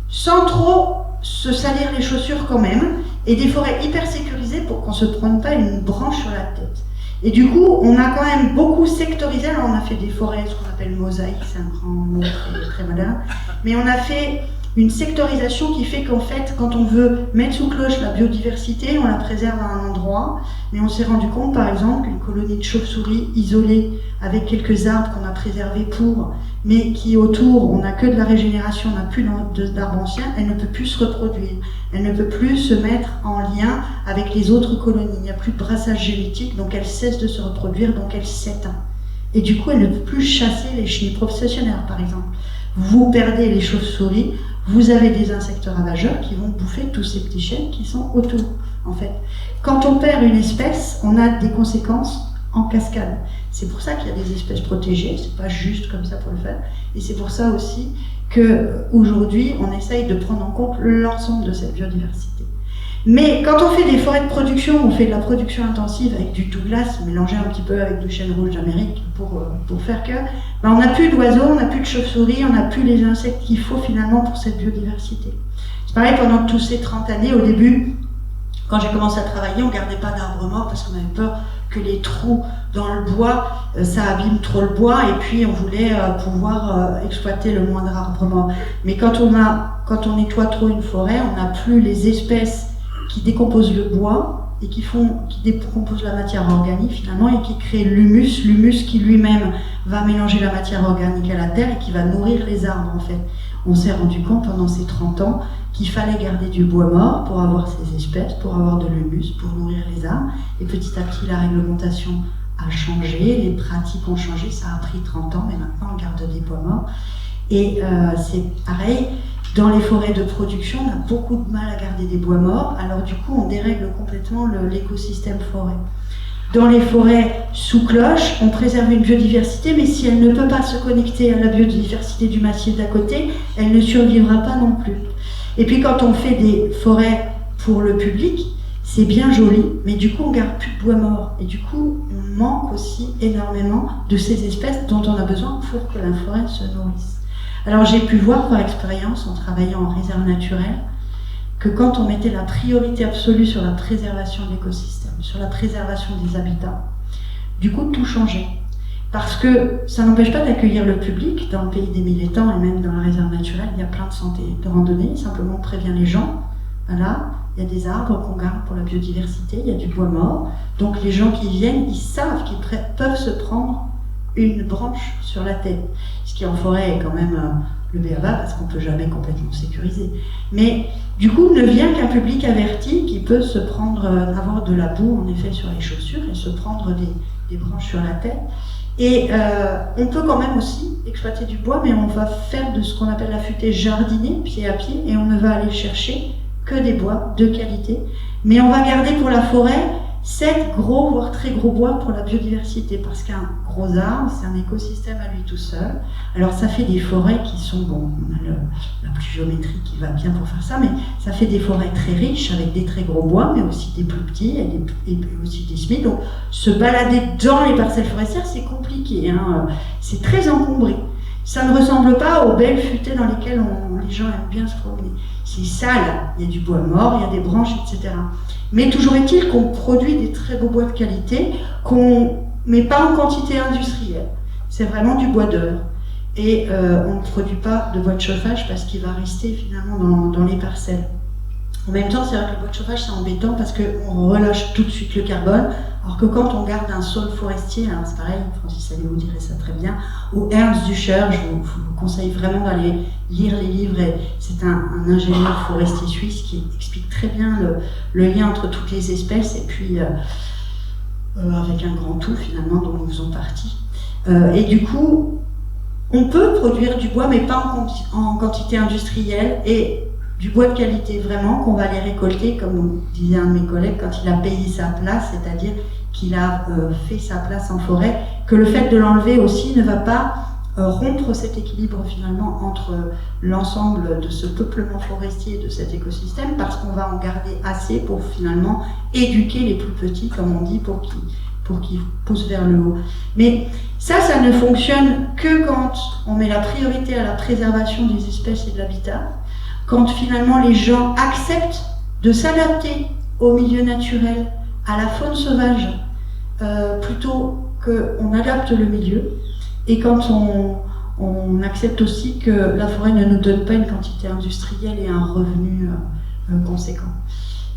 sans trop se salir les chaussures quand même, et des forêts hyper sécurisées pour qu'on ne se prenne pas une branche sur la tête. Et du coup, on a quand même beaucoup sectorisé. Alors, on a fait des forêts, ce qu'on appelle mosaïque, c'est un grand mot très, très moderne. Mais on a fait une sectorisation qui fait qu'en fait, quand on veut mettre sous cloche la biodiversité, on la préserve à un endroit. Mais on s'est rendu compte, par exemple, qu'une colonie de chauves-souris isolée, avec quelques arbres qu'on a préservés mais qui autour, on n'a que de la régénération, on n'a plus d'arbres anciens, elle ne peut plus se reproduire. Elle ne peut plus se mettre en lien avec les autres colonies. Il n'y a plus de brassage génétique, donc elle cesse de se reproduire, donc elle s'éteint. Et du coup, elle ne peut plus chasser les chenilles processionnaires, par exemple. Vous perdez les chauves-souris, vous avez des insectes ravageurs qui vont bouffer tous ces petits chênes qui sont autour, en fait. Quand on perd une espèce, on a des conséquences en cascade. C'est pour ça qu'il y a des espèces protégées, c'est pas juste comme ça pour le faire. Et c'est pour ça aussi qu'aujourd'hui, on essaye de prendre en compte l'ensemble de cette biodiversité. Mais quand on fait des forêts de production, on fait de la production intensive avec du Douglas mélangé un petit peu avec du chêne rouge d'Amérique pour faire que, ben on n'a plus d'oiseaux, on n'a plus de chauves-souris, on n'a plus les insectes qu'il faut finalement pour cette biodiversité. C'est pareil pendant tous ces 30 années, au début, quand j'ai commencé à travailler, on ne gardait pas d'arbres morts parce qu'on avait peur que les trous dans le bois, ça abîme trop le bois, et puis on voulait pouvoir exploiter le moindre arbre mort. Mais quand on nettoie trop une forêt, on n'a plus les espèces qui décomposent le bois et qui décomposent la matière organique finalement et qui créent l'humus qui lui-même va mélanger la matière organique à la terre et qui va nourrir les arbres en fait. On s'est rendu compte pendant ces 30 ans qu'il fallait garder du bois mort pour avoir ces espèces, pour avoir de l'humus, pour nourrir les arbres. Et petit à petit, la réglementation a changé, les pratiques ont changé, ça a pris 30 ans, mais maintenant on garde des bois morts. Et c'est pareil, dans les forêts de production, on a beaucoup de mal à garder des bois morts, alors du coup on dérègle complètement l'écosystème forêt. Dans les forêts sous cloche, on préserve une biodiversité, mais si elle ne peut pas se connecter à la biodiversité du massif d'à côté, elle ne survivra pas non plus. Et puis quand on fait des forêts pour le public, c'est bien joli, mais du coup on garde plus de bois mort. Et du coup, on manque aussi énormément de ces espèces dont on a besoin pour que la forêt se nourrisse. Alors j'ai pu voir par expérience, en travaillant en réserve naturelle, que quand on mettait la priorité absolue sur la préservation de l'écosystème, sur la préservation des habitats, du coup tout changeait. Parce que ça n'empêche pas d'accueillir le public. Dans le pays des mille étangs et même dans la réserve naturelle, il y a plein de sentiers de randonnée. Simplement on prévient les gens. Voilà, il y a des arbres qu'on garde pour la biodiversité, il y a du bois mort. Donc les gens qui viennent, ils savent qu'ils peuvent se prendre une branche sur la tête. Ce qui en forêt est quand même le b.a.-ba parce qu'on ne peut jamais complètement sécuriser. Mais du coup, ne vient qu'un public averti qui peut se prendre, avoir de la boue en effet sur les chaussures et se prendre des branches sur la tête. Et on peut quand même aussi exploiter du bois, mais on va faire de ce qu'on appelle la futée jardinée, pied à pied, et on ne va aller chercher que des bois de qualité. Mais on va garder pour la forêt 7 gros, voire très gros bois pour la biodiversité, parce qu'un gros arbre, c'est un écosystème à lui tout seul. Alors ça fait des forêts qui sont, bon, on a la pluviométrie qui va bien pour faire ça, mais ça fait des forêts très riches, avec des très gros bois, mais aussi des plus petits, et aussi des semis. Donc se balader dans les parcelles forestières, c'est compliqué, hein. C'est très encombré. Ça ne ressemble pas aux belles futaies dans lesquelles les gens aiment bien se promener. C'est sale, il y a du bois mort, il y a des branches, etc. Mais toujours est-il qu'on produit des très beaux bois de qualité, mais pas en quantité industrielle. C'est vraiment du bois d'œuvre. Et on ne produit pas de bois de chauffage parce qu'il va rester finalement dans les parcelles. En même temps, c'est vrai que le bois de chauffage, c'est embêtant parce qu'on relâche tout de suite le carbone, alors que quand on garde un sol forestier, hein, c'est pareil, Francis Allais vous dirait ça très bien, ou Ernst Dücher, je vous conseille vraiment d'aller lire les livres, c'est un ingénieur forestier suisse qui explique très bien le lien entre toutes les espèces, et puis avec un grand tout finalement dont nous faisons partie. Et du coup, on peut produire du bois, mais pas en quantité industrielle, et du bois de qualité vraiment, qu'on va aller récolter, comme disait un de mes collègues, quand il a payé sa place, c'est-à-dire qu'il a fait sa place en forêt, que le fait de l'enlever aussi ne va pas rompre cet équilibre finalement entre l'ensemble de ce peuplement forestier, de cet écosystème, parce qu'on va en garder assez pour finalement éduquer les plus petits, comme on dit, pour qu'ils poussent vers le haut. Mais ça ne fonctionne que quand on met la priorité à la préservation des espèces et de l'habitat, quand finalement les gens acceptent de s'adapter au milieu naturel, à la faune sauvage, plutôt qu'on adapte le milieu, et quand on accepte aussi que la forêt ne nous donne pas une quantité industrielle et un revenu conséquent.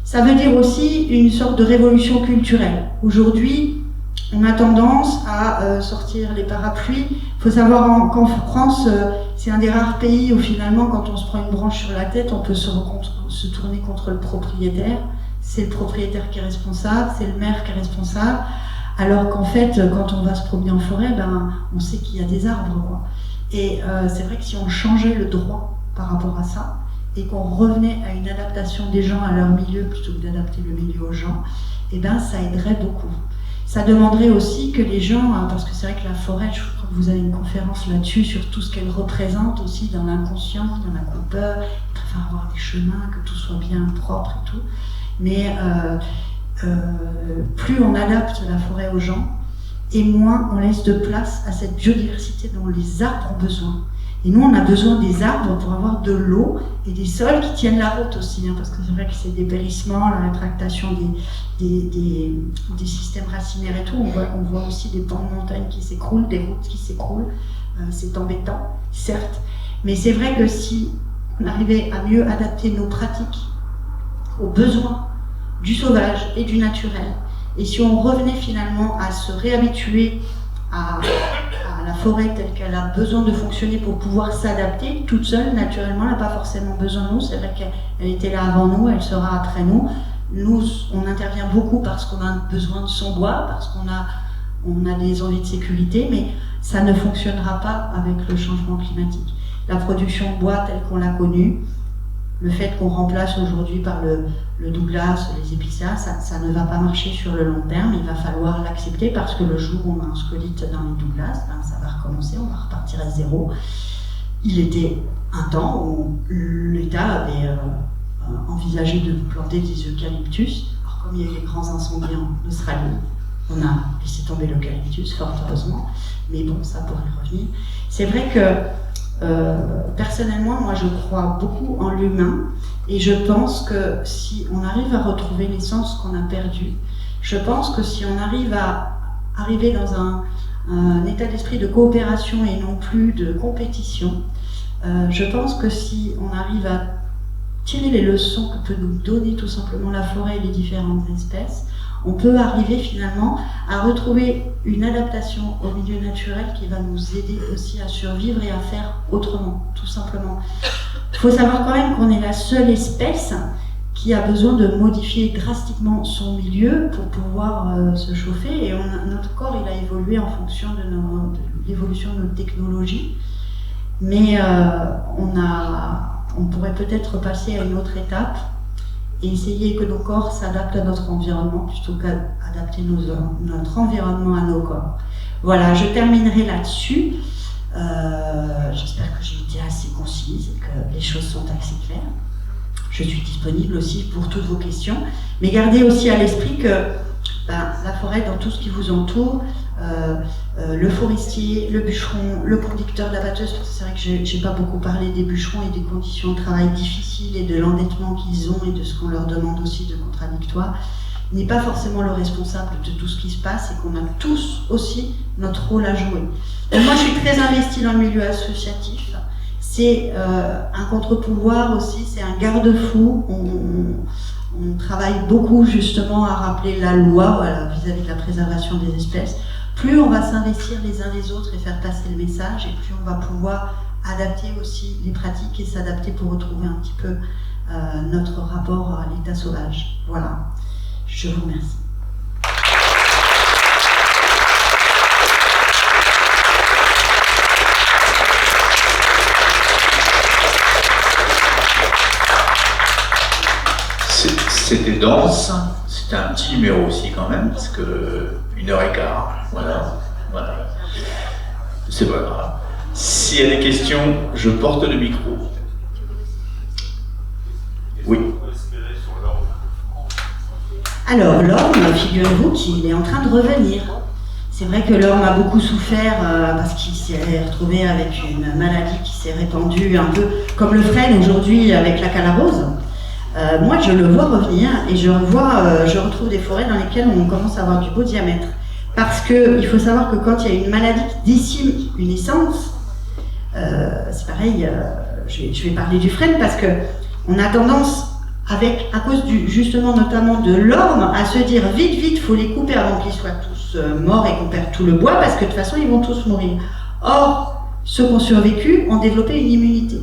Ça veut dire aussi une sorte de révolution culturelle. Aujourd'hui, on a tendance à sortir les parapluies. Il faut savoir qu'en France, c'est un des rares pays où finalement, quand on se prend une branche sur la tête, on peut se tourner contre le propriétaire. C'est le propriétaire qui est responsable, c'est le maire qui est responsable. Alors qu'en fait, quand on va se promener en forêt, on sait qu'il y a des arbres, quoi. Et c'est vrai que si on changeait le droit par rapport à ça, et qu'on revenait à une adaptation des gens à leur milieu plutôt que d'adapter le milieu aux gens, ça aiderait beaucoup. Ça demanderait aussi que les gens, parce que c'est vrai que la forêt, je crois que vous avez une conférence là-dessus, sur tout ce qu'elle représente aussi dans l'inconscient, il y en a qui ont peur, ils préfèrent avoir des chemins, que tout soit bien propre et tout. Mais plus on adapte la forêt aux gens, et moins on laisse de place à cette biodiversité dont les arbres ont besoin. Et nous, on a besoin des arbres pour avoir de l'eau et des sols qui tiennent la route aussi, hein, parce que c'est vrai que c'est des périssements, la rétractation des systèmes racinaires et tout. On voit aussi des pans de montagne qui s'écroulent, des routes qui s'écroulent. C'est embêtant, certes. Mais c'est vrai que si on arrivait à mieux adapter nos pratiques aux besoins du sauvage et du naturel, et si on revenait finalement à se réhabituer à la forêt telle qu'elle a besoin de fonctionner pour pouvoir s'adapter toute seule, naturellement, elle n'a pas forcément besoin de nous. C'est vrai qu'elle était là avant nous, elle sera après nous. Nous, on intervient beaucoup parce qu'on a besoin de son bois, parce qu'on a des envies de sécurité, mais ça ne fonctionnera pas avec le changement climatique. La production de bois telle qu'on l'a connue, le fait qu'on remplace aujourd'hui par le Douglas, les épicéas, ça ne va pas marcher sur le long terme. Il va falloir l'accepter parce que le jour où on a un scolyte dans les Douglas, ça va recommencer, on va repartir à zéro. Il était un temps où l'État avait envisagé de planter des eucalyptus. Alors comme il y a eu les grands incendies en Australie, on a laissé tomber l'eucalyptus, fort heureusement. Mais bon, ça pourrait revenir. C'est vrai que personnellement, moi je crois beaucoup en l'humain et je pense que si on arrive à retrouver l'essence qu'on a perdue, je pense que si on arrive à arriver dans un état d'esprit de coopération et non plus de compétition, je pense que si on arrive à tirer les leçons que peut nous donner tout simplement la forêt et les différentes espèces, on peut arriver finalement à retrouver une adaptation au milieu naturel qui va nous aider aussi à survivre et à faire autrement, tout simplement. Il faut savoir quand même qu'on est la seule espèce qui a besoin de modifier drastiquement son milieu pour pouvoir se chauffer, et notre corps il a évolué en fonction de l'évolution de nos technologies, mais on pourrait peut-être passer à une autre étape et essayer que nos corps s'adaptent à notre environnement plutôt qu'adapter notre environnement à nos corps. Voilà, je terminerai là-dessus. J'espère que j'ai été assez concise et que les choses sont assez claires. Je suis disponible aussi pour toutes vos questions, mais gardez aussi à l'esprit que la forêt, dans tout ce qui vous entoure, le forestier, le bûcheron, le conducteur de la batteuse, parce que c'est vrai que j'ai pas beaucoup parlé des bûcherons et des conditions de travail difficiles et de l'endettement qu'ils ont et de ce qu'on leur demande aussi de contradictoire, n'est pas forcément le responsable de tout ce qui se passe et qu'on a tous aussi notre rôle à jouer. Et moi, je suis très investie dans le milieu associatif. C'est un contre-pouvoir aussi, c'est un garde-fou. On travaille beaucoup justement à rappeler la loi vis-à-vis de la préservation des espèces. Plus on va s'investir les uns les autres et faire passer le message, et plus on va pouvoir adapter aussi les pratiques et s'adapter pour retrouver un petit peu notre rapport à l'état sauvage. Voilà, je vous remercie. C'était dense, c'était un petit numéro aussi quand même, parce que 1h15, voilà. C'est pas grave. S'il y a des questions, je porte le micro. Oui. Alors, l'orme, figurez-vous qu'il est en train de revenir. C'est vrai que l'orme a beaucoup souffert parce qu'il s'est retrouvé avec une maladie qui s'est répandue un peu comme le frêne aujourd'hui avec la calarose. Moi, je le vois revenir et je retrouve des forêts dans lesquelles on commence à avoir du beau diamètre. Parce qu'il faut savoir que quand il y a une maladie qui décime une essence, c'est pareil, je vais parler du frêne parce qu'on a tendance, à cause justement notamment de l'orme, à se dire vite, faut les couper avant qu'ils soient tous morts et qu'on perde tout le bois parce que de toute façon, ils vont tous mourir. Or, ceux qui ont survécu ont développé une immunité.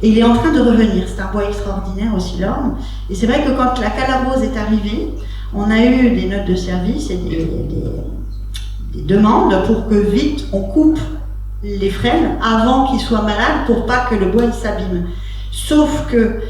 Et il est en train de revenir, c'est un bois extraordinaire aussi l'orme. Et c'est vrai que quand la calarose est arrivée, on a eu des notes de service et des demandes pour que vite on coupe les frênes avant qu'ils soient malades pour pas que le bois il s'abîme. Sauf que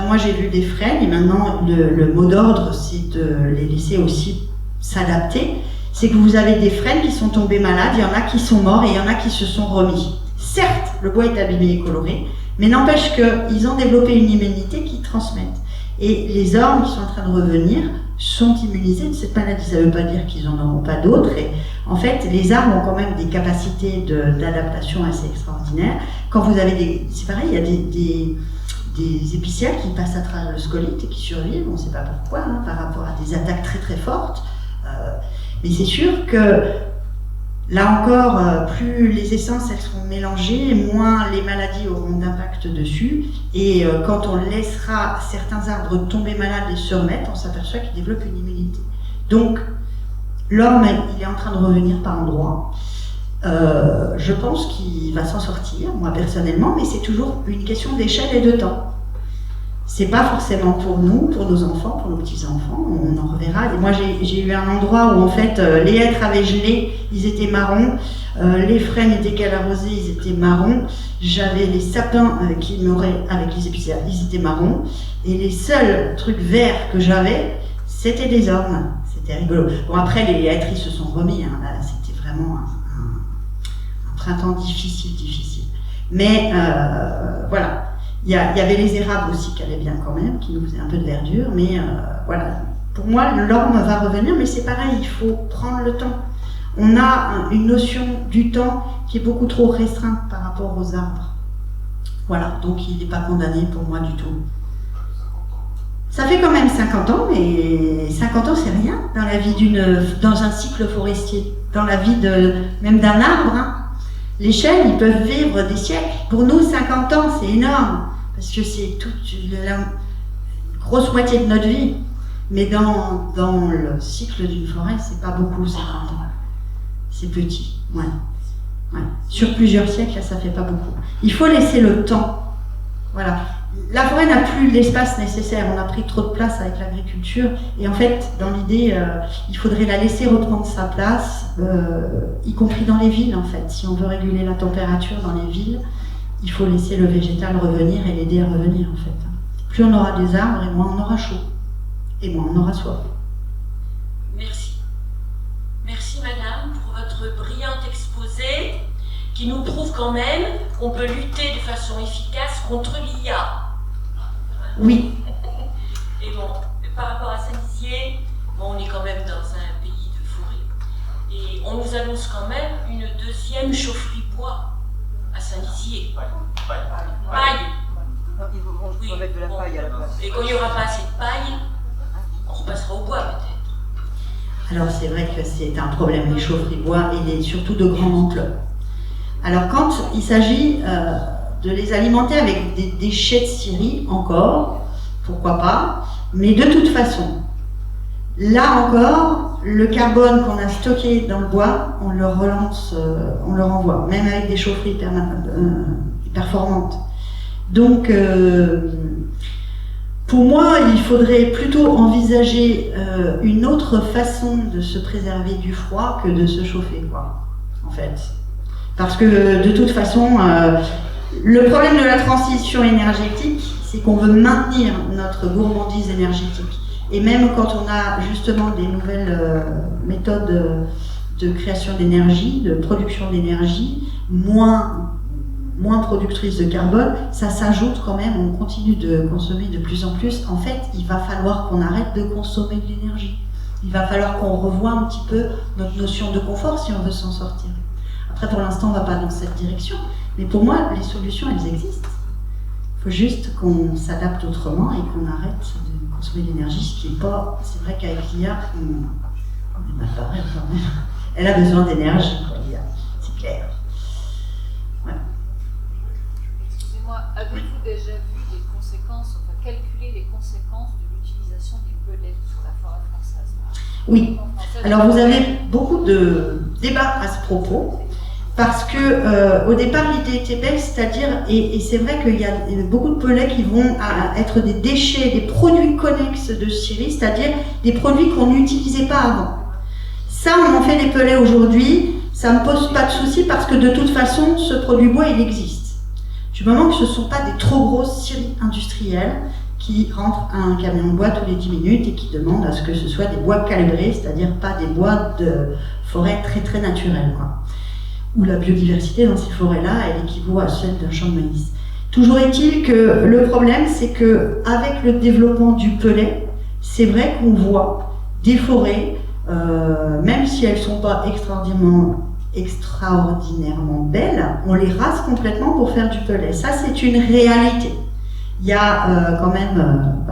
moi j'ai vu des frênes et maintenant le mot d'ordre c'est de les laisser aussi s'adapter. C'est que vous avez des frênes qui sont tombés malades, il y en a qui sont morts et il y en a qui se sont remis. Certes, le bois est abîmé et coloré, mais n'empêche qu'ils ont développé une immunité qu'ils transmettent. Et les ormes qui sont en train de revenir sont immunisés de cette maladie. Ça ne veut pas dire qu'ils n'en auront pas d'autres. Et en fait, les arbres ont quand même des capacités d'adaptation assez extraordinaires. Quand vous avez c'est pareil, il y a des épicéas qui passent à travers le scolyte et qui survivent, on ne sait pas pourquoi, par rapport à des attaques très très fortes. Mais c'est sûr que là encore, plus les essences elles seront mélangées, moins les maladies auront d'impact dessus. Et quand on laissera certains arbres tomber malades et se remettre, on s'aperçoit qu'ils développent une immunité. Donc, l'orme, il est en train de revenir par endroits. Je pense qu'il va s'en sortir, moi personnellement, mais c'est toujours une question d'échelle et de temps. C'est pas forcément pour nous, pour nos enfants, pour nos petits-enfants, on en reverra. Et moi, j'ai eu un endroit où, en fait, les hêtres avaient gelé, ils étaient marrons, les frênes étaient calarosés, ils étaient marrons, j'avais les sapins qui meuraient avec les épicéas, ils étaient marrons, et les seuls trucs verts que j'avais, c'était des ormes. C'était rigolo. Bon, après, les hêtres, ils se sont remis, là, c'était vraiment un printemps difficile. Mais, voilà. Il y avait les érables aussi qui allaient bien quand même, qui nous faisaient un peu de verdure, mais voilà. Pour moi, l'orme va revenir, mais c'est pareil, il faut prendre le temps. On a une notion du temps qui est beaucoup trop restreinte par rapport aux arbres. Voilà, donc il n'est pas condamné pour moi du tout. Ça fait quand même 50 ans, mais 50 ans c'est rien dans la vie dans un cycle forestier, dans la vie même d'un arbre. Les chênes, ils peuvent vivre des siècles. Pour nous, 50 ans, c'est énorme. Parce que c'est toute la grosse moitié de notre vie. Mais dans le cycle d'une forêt, c'est pas beaucoup, 50 ans. C'est petit, ouais. Sur plusieurs siècles, ça fait pas beaucoup. Il faut laisser le temps. Voilà. La forêt n'a plus l'espace nécessaire. On a pris trop de place avec l'agriculture. Et en fait, dans l'idée, il faudrait la laisser reprendre sa place, y compris dans les villes, en fait. Si on veut réguler la température dans les villes, il faut laisser le végétal revenir et l'aider à revenir, en fait. plus on aura des arbres et moins on aura chaud, et moins on aura soif. Merci. Merci madame pour votre brillant exposé qui nous prouve quand même qu'on peut lutter de façon efficace contre l'IA. Oui. Et bon, par rapport à Saint-Dizier, bon, on est quand même dans un pays de forêt. Et on nous annonce quand même une deuxième chaufferie bois à Saint-Dizier. Paille. Non, ils vont mettre de la paille à la place. Et quand il n'y aura pas assez de paille, on repassera au bois peut-être. Alors c'est vrai que c'est un problème, les chaufferies bois, et surtout de grande ampleur. Alors quand il s'agit de les alimenter avec des déchets de scierie, encore, pourquoi pas, mais de toute façon, là encore, le carbone qu'on a stocké dans le bois, on le relance, on le renvoie, même avec des chaufferies performantes. Donc, pour moi, il faudrait plutôt envisager une autre façon de se préserver du froid que de se chauffer, quoi, en fait. Parce que, de toute façon, le problème de la transition énergétique, c'est qu'on veut maintenir notre gourmandise énergétique. Et même quand on a justement des nouvelles méthodes de création d'énergie, de production d'énergie, moins productrices de carbone, ça s'ajoute quand même, on continue de consommer de plus en plus. En fait, il va falloir qu'on arrête de consommer de l'énergie. Il va falloir qu'on revoie un petit peu notre notion de confort si on veut s'en sortir. Après, pour l'instant, on ne va pas dans cette direction. Mais pour moi, les solutions, elles existent. Il faut juste qu'on s'adapte autrement et qu'on arrête de consommer de l'énergie, ce qui n'est pas... C'est vrai qu'avec l'IA, on est mal pareil quand même. Elle a besoin d'énergie, l'IA. C'est clair. Ouais. Excusez-moi, avez-vous déjà vu les conséquences, enfin calculé les conséquences de l'utilisation des pellets sur la forêt française? Oui. Alors vous avez beaucoup de débats à ce propos. Parce que au départ l'idée était belle, c'est-à-dire, et c'est vrai qu'il y a beaucoup de pellets qui vont être des déchets, des produits connexes de scierie, c'est-à-dire des produits qu'on n'utilisait pas avant. Ça, on en fait des pellets aujourd'hui, ça ne me pose pas de souci parce que de toute façon, ce produit bois, il existe. Du moment que ce ne sont pas des trop grosses scieries industrielles qui rentrent à un camion de bois tous les 10 minutes et qui demandent à ce que ce soit des bois calibrés, c'est-à-dire pas des bois de forêt très très naturels, quoi. Où la biodiversité dans ces forêts-là, elle équivaut à celle d'un champ de maïs. Toujours est-il que le problème, c'est que avec le développement du pellet, c'est vrai qu'on voit des forêts, même si elles ne sont pas extraordinairement belles, on les rase complètement pour faire du pellet. Ça, c'est une réalité. Il y a quand même,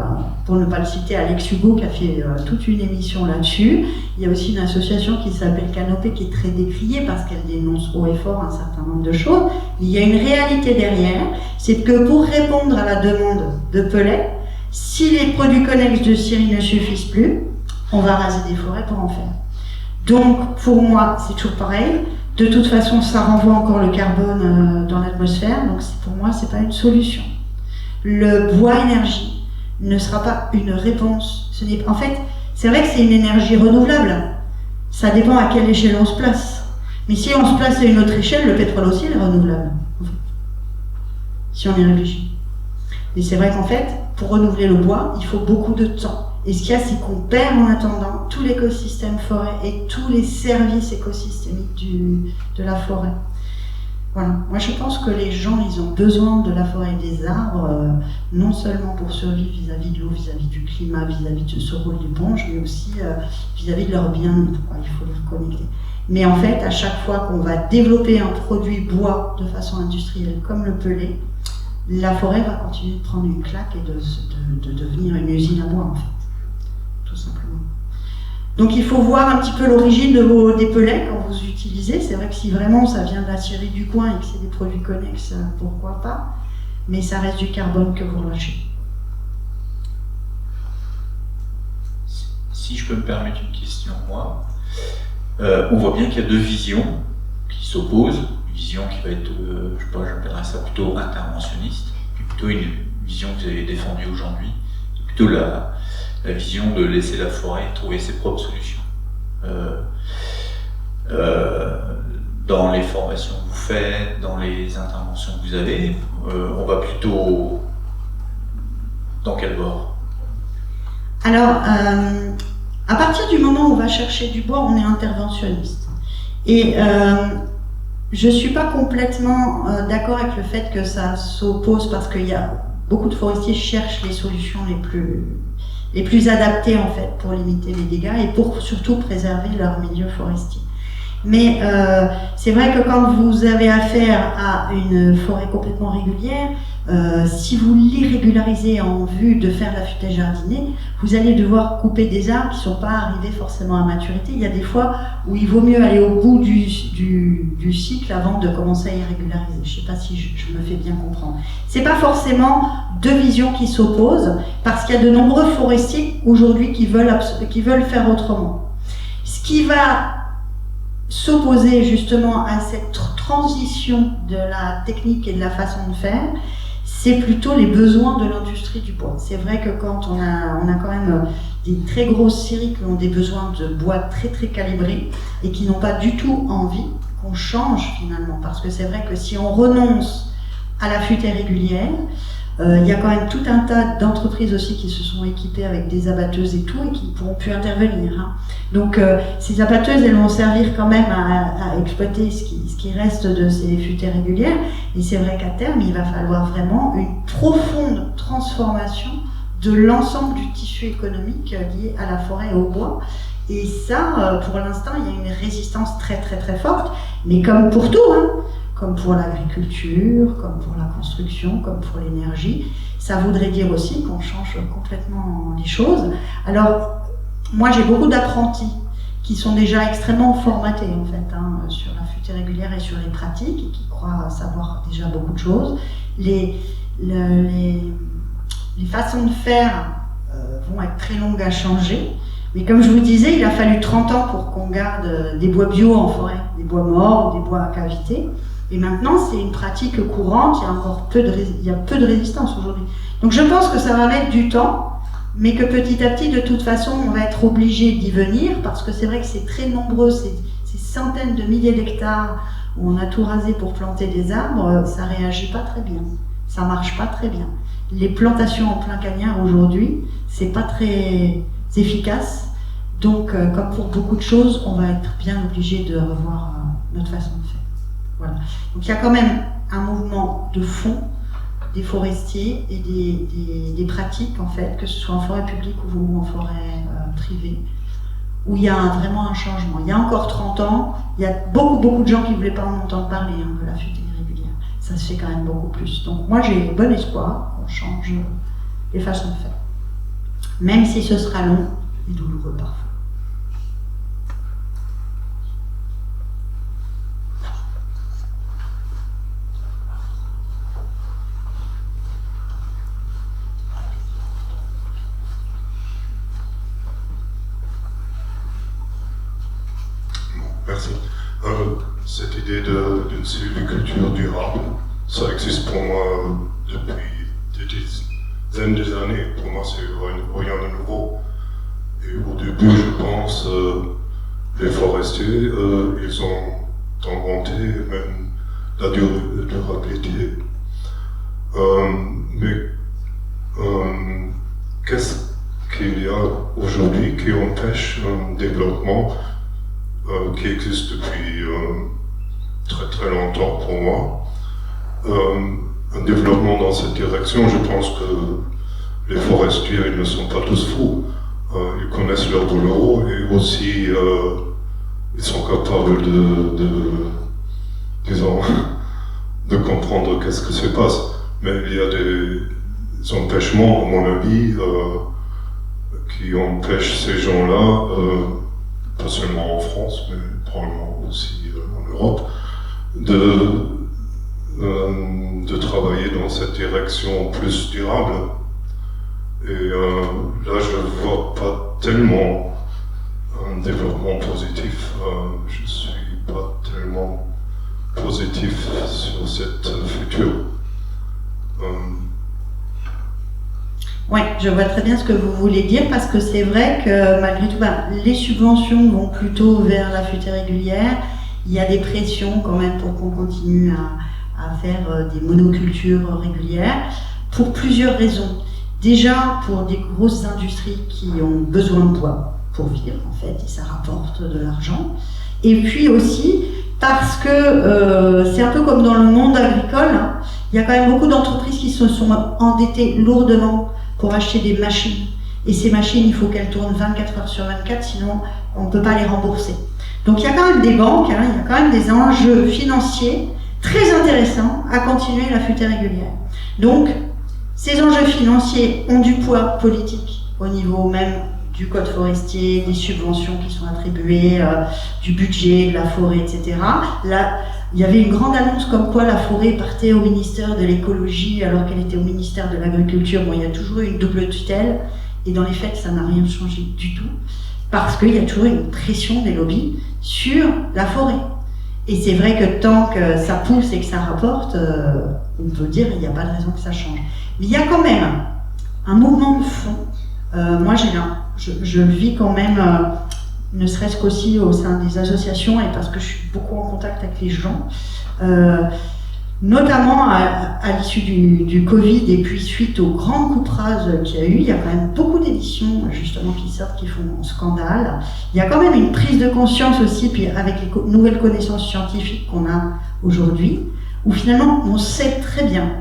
pour ne pas le citer, Alex Hugo qui a fait toute une émission là-dessus. Il y a aussi une association qui s'appelle Canopée qui est très décriée parce qu'elle dénonce haut et fort un certain nombre de choses. Il y a une réalité derrière, c'est que pour répondre à la demande de pellet, si les produits connexes de scierie ne suffisent plus, on va raser des forêts pour en faire. Donc pour moi, c'est toujours pareil. De toute façon, ça renvoie encore le carbone dans l'atmosphère, donc pour moi, c'est pas une solution. Le bois énergie ne sera pas une réponse. En fait, c'est vrai que c'est une énergie renouvelable. Ça dépend à quelle échelle on se place. Mais si on se place à une autre échelle, le pétrole aussi est renouvelable, en fait. Si on y réfléchit. Mais c'est vrai qu'en fait, pour renouveler le bois, il faut beaucoup de temps. Et ce qu'il y a, c'est qu'on perd en attendant tout l'écosystème forêt et tous les services écosystémiques de la forêt. Voilà. Moi, je pense que les gens, ils ont besoin de la forêt et des arbres, non seulement pour survivre vis-à-vis de l'eau, vis-à-vis du climat, vis-à-vis de ce rôle d'éponge, mais aussi vis-à-vis de leur bien-être. Il faut les reconnecter. Mais en fait, à chaque fois qu'on va développer un produit bois de façon industrielle comme le pellet, la forêt va continuer de prendre une claque et de devenir une usine à bois, en fait. Tout simplement. Donc il faut voir un petit peu l'origine des pellets quand vous utilisez. C'est vrai que si vraiment ça vient de la scierie du coin et que c'est des produits connexes, pourquoi pas. Mais ça reste du carbone que vous relâchez. Si je peux me permettre une question, moi, on voit bien qu'il y a deux visions qui s'opposent. Une vision qui va être, je sais pas, j'appellerais ça plutôt interventionniste, puis plutôt une vision que vous avez défendue aujourd'hui, plutôt la vision de laisser la forêt trouver ses propres solutions. Dans les formations que vous faites, dans les interventions que vous avez, on va plutôt Dans quel bord? Alors, à partir du moment où on va chercher du bois, on est interventionniste. Et je ne suis pas complètement d'accord avec le fait que ça s'oppose, parce qu'il y a beaucoup de forestiers qui cherchent les solutions les plus adaptées en fait pour limiter les dégâts et pour surtout préserver leur milieu forestier. Mais c'est vrai que quand vous avez affaire à une forêt complètement régulière, si vous l'irrégularisez en vue de faire la futaie jardinée, vous allez devoir couper des arbres qui ne sont pas arrivés forcément à maturité. Il y a des fois où il vaut mieux aller au bout du cycle avant de commencer à irrégulariser. Je ne sais pas si je me fais bien comprendre. Ce n'est pas forcément deux visions qui s'opposent, parce qu'il y a de nombreux forestiers aujourd'hui qui veulent faire autrement. Ce qui va s'opposer justement à cette transition de la technique et de la façon de faire, c'est plutôt les besoins de l'industrie du bois. C'est vrai que quand on a quand même des très grosses scieries qui ont des besoins de bois très très calibrés et qui n'ont pas du tout envie qu'on change finalement, parce que c'est vrai que si on renonce à la futaie régulière, il y a quand même tout un tas d'entreprises aussi qui se sont équipées avec des abatteuses et tout et qui ne pourront plus intervenir. Hein. Donc ces abatteuses, elles vont servir quand même à exploiter ce qui reste de ces futaies régulières. Et c'est vrai qu'à terme, il va falloir vraiment une profonde transformation de l'ensemble du tissu économique lié à la forêt et au bois. Et ça, pour l'instant, il y a une résistance très très très forte, mais comme pour tout, hein, comme pour l'agriculture, comme pour la construction, comme pour l'énergie. Ça voudrait dire aussi qu'on change complètement les choses. Alors, moi j'ai beaucoup d'apprentis qui sont déjà extrêmement formatés en fait, hein, sur la futaie régulière et sur les pratiques, et qui croient savoir déjà beaucoup de choses. Les façons de faire vont être très longues à changer. Mais comme je vous disais, il a fallu 30 ans pour qu'on garde des bois bio en forêt, des bois morts, des bois à cavité. Et maintenant, c'est une pratique courante, il y a peu de résistance aujourd'hui. Donc je pense que ça va mettre du temps, mais que petit à petit, de toute façon, on va être obligé d'y venir, parce que c'est vrai que c'est très nombreux, ces centaines de milliers d'hectares où on a tout rasé pour planter des arbres, ça réagit pas très bien, ça marche pas très bien. Les plantations en plein cagnard aujourd'hui, c'est pas très efficace, donc comme pour beaucoup de choses, on va être bien obligé de revoir notre façon de faire. Voilà. Donc il y a quand même un mouvement de fond des forestiers et des pratiques en fait, que ce soit en forêt publique ou en forêt privée, où il y a vraiment un changement. Il y a encore 30 ans, il y a beaucoup de gens qui ne voulaient pas en entendre parler de la futaie irrégulière. Ça se fait quand même beaucoup plus. Donc moi j'ai bon espoir qu'on change les façons de faire. Même si ce sera long et douloureux parfois. Merci. Cette idée d'une sylviculture durable, ça existe pour moi depuis des dizaines d'années. Pour moi, c'est rien de nouveau. Et au début, je pense, les forestiers, ils ont inventé même la durabilité. Mais qu'est-ce qu'il y a aujourd'hui qui empêche un développement qui existe depuis très très longtemps pour moi. Un développement dans cette direction, je pense que les forestiers ils ne sont pas tous fous. Ils connaissent leur boulot et aussi ils sont capables de comprendre qu'est-ce que se passe. Mais il y a des empêchements, à mon avis, qui empêchent ces gens-là, pas seulement en France, mais probablement aussi en Europe, de travailler dans cette direction plus durable. Et là, je ne vois pas tellement un développement positif. Je ne suis pas tellement positif sur cette future. Oui, je vois très bien ce que vous voulez dire, parce que c'est vrai que malgré tout, les subventions vont plutôt vers la futaie régulière. Il y a des pressions quand même pour qu'on continue à faire des monocultures régulières, pour plusieurs raisons. Déjà pour des grosses industries qui ont besoin de bois pour vivre en fait, et ça rapporte de l'argent. Et puis aussi parce que c'est un peu comme dans le monde agricole, hein, il y a quand même beaucoup d'entreprises qui se sont endettées lourdement pour acheter des machines. Et ces machines, il faut qu'elles tournent 24 heures sur 24, sinon on ne peut pas les rembourser. Donc il y a quand même des banques, hein, il y a quand même des enjeux financiers très intéressants à continuer l'affût régulière. Donc ces enjeux financiers ont du poids politique au niveau même du code forestier, des subventions qui sont attribuées, du budget, de la forêt, etc. Là, il y avait une grande annonce comme quoi la forêt partait au ministère de l'écologie alors qu'elle était au ministère de l'agriculture. Bon, il y a toujours eu une double tutelle et dans les faits, ça n'a rien changé du tout parce qu'il y a toujours une pression des lobbies sur la forêt. Et c'est vrai que tant que ça pousse et que ça rapporte, on peut dire qu'il n'y a pas de raison que ça change. Mais il y a quand même un mouvement de fond. Moi, je le vis quand même, ne serait-ce qu'aussi au sein des associations et parce que je suis beaucoup en contact avec les gens, notamment à l'issue du Covid et puis suite aux grandes coupes rases qu'il y a eu, il y a quand même beaucoup d'éditions justement qui sortent, qui font scandale. Il y a quand même une prise de conscience aussi, puis avec les nouvelles connaissances scientifiques qu'on a aujourd'hui, où finalement on sait très bien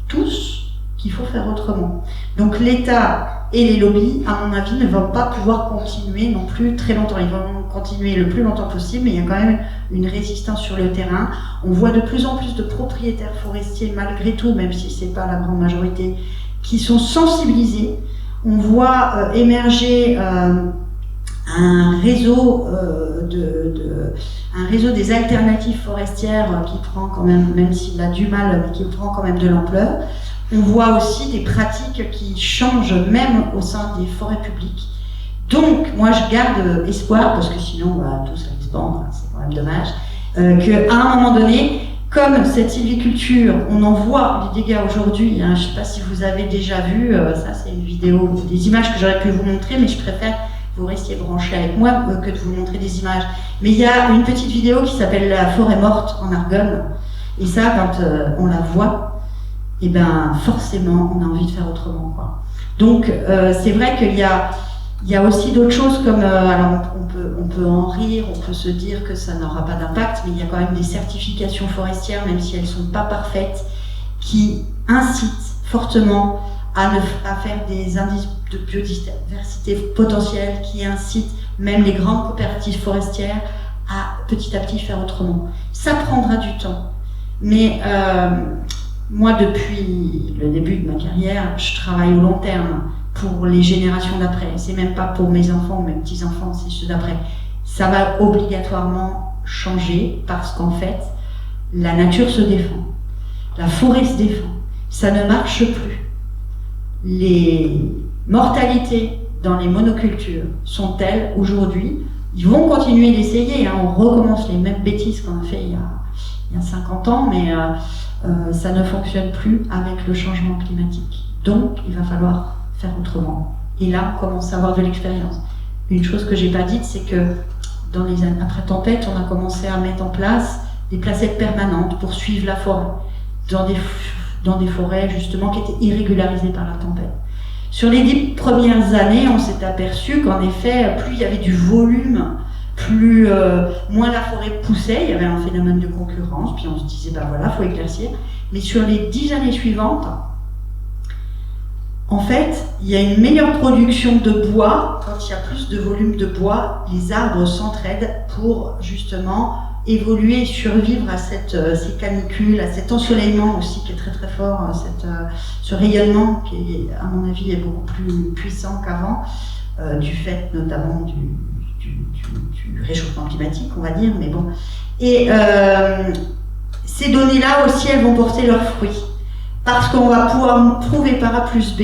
tous qu'il faut faire autrement. Donc l'État et les lobbies, à mon avis, ne vont pas pouvoir continuer non plus très longtemps. Ils vont continuer le plus longtemps possible, mais il y a quand même une résistance sur le terrain. On voit de plus en plus de propriétaires forestiers, malgré tout, même si c'est pas la grande majorité, qui sont sensibilisés. On voit émerger un réseau des alternatives forestières qui prend quand même s'il a du mal, mais qui prend quand même de l'ampleur. On voit aussi des pratiques qui changent même au sein des forêts publiques. Donc, moi, je garde espoir, parce que sinon, on va tous aller se pendre, c'est quand même dommage, qu'à un moment donné, comme cette sylviculture, on en voit des dégâts aujourd'hui, hein, je ne sais pas si vous avez déjà vu, ça c'est une vidéo, des images que j'aurais pu vous montrer, mais je préfère que vous restiez branchés avec moi que de vous montrer des images. Mais il y a une petite vidéo qui s'appelle La forêt morte en Argonne, et ça, quand on la voit, et ben forcément on a envie de faire autrement, quoi. Donc c'est vrai qu'il y a aussi d'autres choses comme alors on peut en rire, on peut se dire que ça n'aura pas d'impact, mais il y a quand même des certifications forestières, même si elles sont pas parfaites, qui incitent fortement à faire des indices de biodiversité potentielle, qui incitent même les grandes coopératives forestières à petit faire autrement. Ça prendra du temps, mais moi, depuis le début de ma carrière, je travaille au long terme pour les générations d'après. C'est même pas pour mes enfants ou mes petits-enfants, c'est ceux d'après. Ça va obligatoirement changer parce qu'en fait, la nature se défend. La forêt se défend. Ça ne marche plus. Les mortalités dans les monocultures sont telles aujourd'hui. Ils vont continuer d'essayer, hein, on recommence les mêmes bêtises qu'on a fait il y a 50 ans, mais ça ne fonctionne plus avec le changement climatique. Donc, il va falloir faire autrement. Et là, on commence à avoir de l'expérience. Une chose que j'ai pas dite, c'est que dans les années après tempête, on a commencé à mettre en place des placettes permanentes pour suivre la forêt, dans des forêts justement qui étaient irrégularisées par la tempête. Sur les 10 premières années, on s'est aperçu qu'en effet, plus il y avait du volume, moins la forêt poussait, il y avait un phénomène de concurrence, puis on se disait, ben voilà, faut éclaircir. Mais sur les 10 années suivantes, en fait, il y a une meilleure production de bois. Quand il y a plus de volume de bois, les arbres s'entraident pour justement évoluer et survivre à ces canicules, à cet ensoleillement aussi qui est très très fort, ce rayonnement qui, à mon avis, est beaucoup plus puissant qu'avant, du fait notamment du réchauffement climatique, on va dire, mais bon. Et ces données-là aussi, elles vont porter leurs fruits. Parce qu'on va pouvoir prouver par A plus B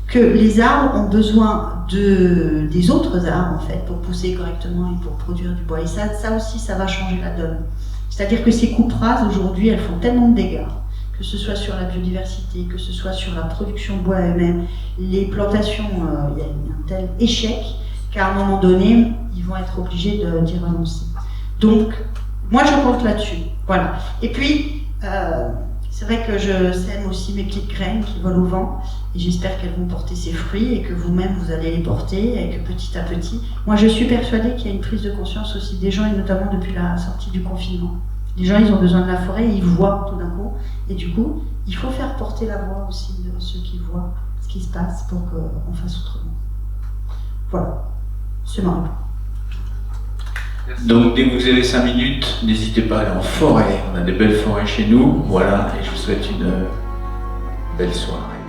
que les arbres ont besoin des autres arbres, en fait, pour pousser correctement et pour produire du bois. Et ça aussi, ça va changer la donne. C'est-à-dire que ces coupes rases, aujourd'hui, elles font tellement de dégâts, que ce soit sur la biodiversité, que ce soit sur la production de bois elle-même, les plantations, il y a un tel échec qu'à un moment donné, ils vont être obligés d'y renoncer. Donc, moi, je compte là-dessus. Voilà. Et puis, C'est vrai que je sème aussi mes petites graines qui volent au vent et j'espère qu'elles vont porter ses fruits et que vous-même vous allez les porter et que petit à petit, moi je suis persuadée qu'il y a une prise de conscience aussi des gens et notamment depuis la sortie du confinement. Les gens ils ont besoin de la forêt, ils voient tout d'un coup et du coup il faut faire porter la voix aussi de ceux qui voient ce qui se passe pour qu'on fasse autrement. Voilà, c'est ma réponse. Donc dès que vous avez 5 minutes, n'hésitez pas à aller en forêt. On a des belles forêts chez nous. Voilà, et je vous souhaite une belle soirée.